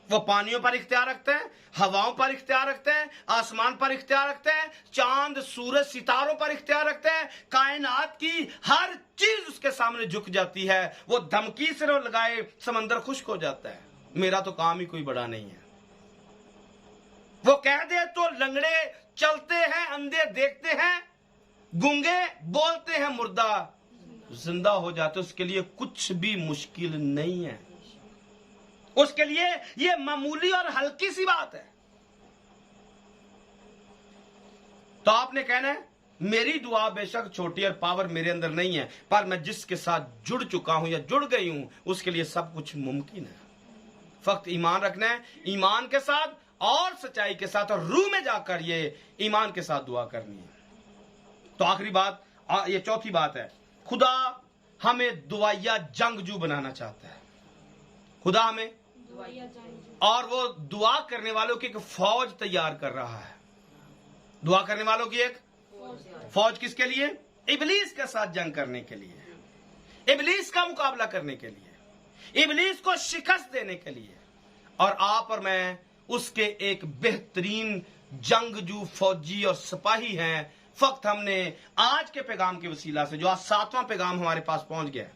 वो पानियों पर इख्तियार रखते हैं, हवाओं पर इख्तियार रखते हैं, आसमान पर इख्तियार रखते हैं, चांद सूरज सितारों पर इख्तियार रखते हैं, कायनात की हर चीज उसके सामने झुक जाती है। वो धमकी से लगाए समंदर खुश्क हो जाता है, मेरा तो काम ही कोई बड़ा नहीं है। वो कह दे तो लंगड़े चलते हैं, अंधे देखते हैं, गूंगे बोलते हैं, मुर्दा जिंदा हो जाते, उसके लिए कुछ भी मुश्किल नहीं है, उसके लिए ये मामूली और हल्की सी बात है। तो आपने कहना है मेरी दुआ बेशक छोटी और पावर मेरे अंदर नहीं है, पर मैं जिसके साथ जुड़ चुका हूं या जुड़ गई हूं उसके लिए सब कुछ मुमकिन है। फक्त ईमान रखना है, ईमान के साथ और सच्चाई के साथ और रूह में जाकर ये ईमान के साथ दुआ करनी है। तो आखिरी बात, ये चौथी बात है, खुदा हमें दुआया जंगजू बनाना चाहता है। खुदा हमें और वो दुआ करने वालों की एक फौज तैयार कर रहा है। दुआ करने वालों की एक फौज किसके लिए? इबलीस के साथ जंग करने के लिए, इबलीस का मुकाबला करने के लिए, इबलीस को शिकस्त देने के लिए। और आप और मैं उसके एक बेहतरीन जंगजू, फौजी और सिपाही हैं। फक्त हमने आज के पैगाम के वसीला से, जो आज 7वां पैगाम हमारे पास पहुंच गया,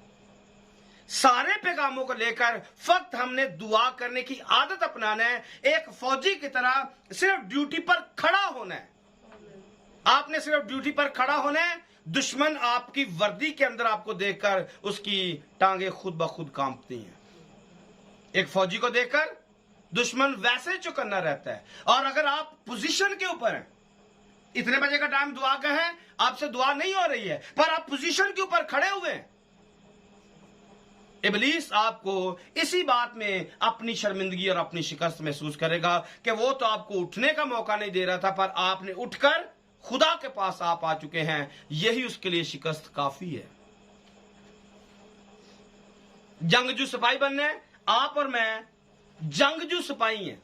सारे पैगामों को लेकर फक्त हमने दुआ करने की आदत अपनाना है। एक फौजी की तरह सिर्फ ड्यूटी पर खड़ा होना है। आपने सिर्फ ड्यूटी पर खड़ा होना है। दुश्मन आपकी वर्दी के अंदर आपको देखकर उसकी टांगे खुद ब खुद कांपती हैं। एक फौजी को देखकर दुश्मन वैसे चौकन्ना रहता है। और अगर आप पोजीशन के ऊपर हैं, इतने बजे का टाइम दुआ का है, आपसे दुआ नहीं हो रही है, पर आप पोजीशन के ऊपर खड़े हुए हैं, इबलीस आपको इसी बात में अपनी शर्मिंदगी और अपनी शिकस्त महसूस करेगा कि वो तो आपको उठने का मौका नहीं दे रहा था, पर आपने उठकर खुदा के पास आप आ चुके हैं। यही उसके लिए शिकस्त काफी है। जंगजू सिपाही बनने, आप और मैं जंगजू सिपाही हैं,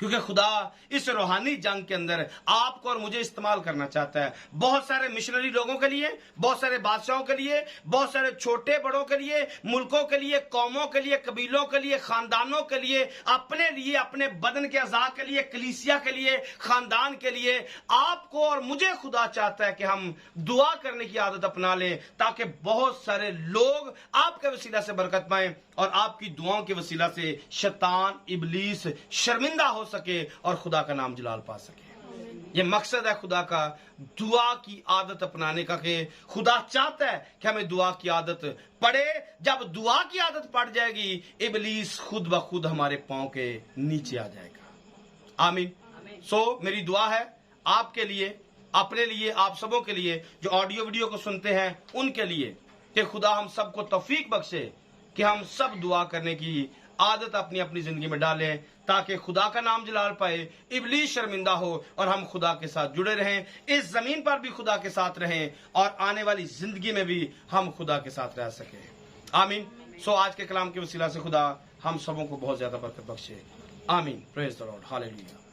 क्योंकि खुदा इस रूहानी जंग के अंदर आपको और मुझे इस्तेमाल करना चाहता है। बहुत सारे मिशनरी लोगों के लिए, बहुत सारे बादशाहों के लिए, बहुत सारे छोटे बड़ों के लिए, मुल्कों के लिए, कौमों के लिए, कबीलों के लिए, खानदानों के लिए, अपने लिए, अपने बदन के अज़ा के लिए, कलीसिया के लिए, खानदान के लिए, आपको और मुझे खुदा चाहता है कि हम दुआ करने की आदत अपना लें, ताकि बहुत सारे लोग आपके वसीला से बरकत पाएं और आपकी दुआओं के वसीला से शैतान, इबलीस शर्मिंदा हो सके और खुदा का नाम जलाल पा सके। ये मकसद है खुदा का, दुआ की आदत अपनाने का, कि खुदा चाहता है कि हमें दुआ की आदत पड़े। जब दुआ की आदत पड़ जाएगी, इबलीस खुद ब खुद हमारे पांव के नीचे आ जाएगा। आमीन। सो मेरी दुआ है आपके लिए, अपने लिए, आप सबों के लिए, जो ऑडियो वीडियो को सुनते हैं उनके लिए, कि खुदा हम सबको तौफीक बख्शे कि हम सब दुआ करने की आदत अपनी अपनी जिंदगी में डालें ताकि खुदा का नाम जलाल पाए, इब्लीस शर्मिंदा हो और हम खुदा के साथ जुड़े रहें, इस जमीन पर भी खुदा के साथ रहें और आने वाली जिंदगी में भी हम खुदा के साथ रह सकें। आमीन। सो आज के कलाम के वसीला से खुदा हम सबों को बहुत ज्यादा बरकत बख्शे। आमीन। Praise the Lord. हालेलुया।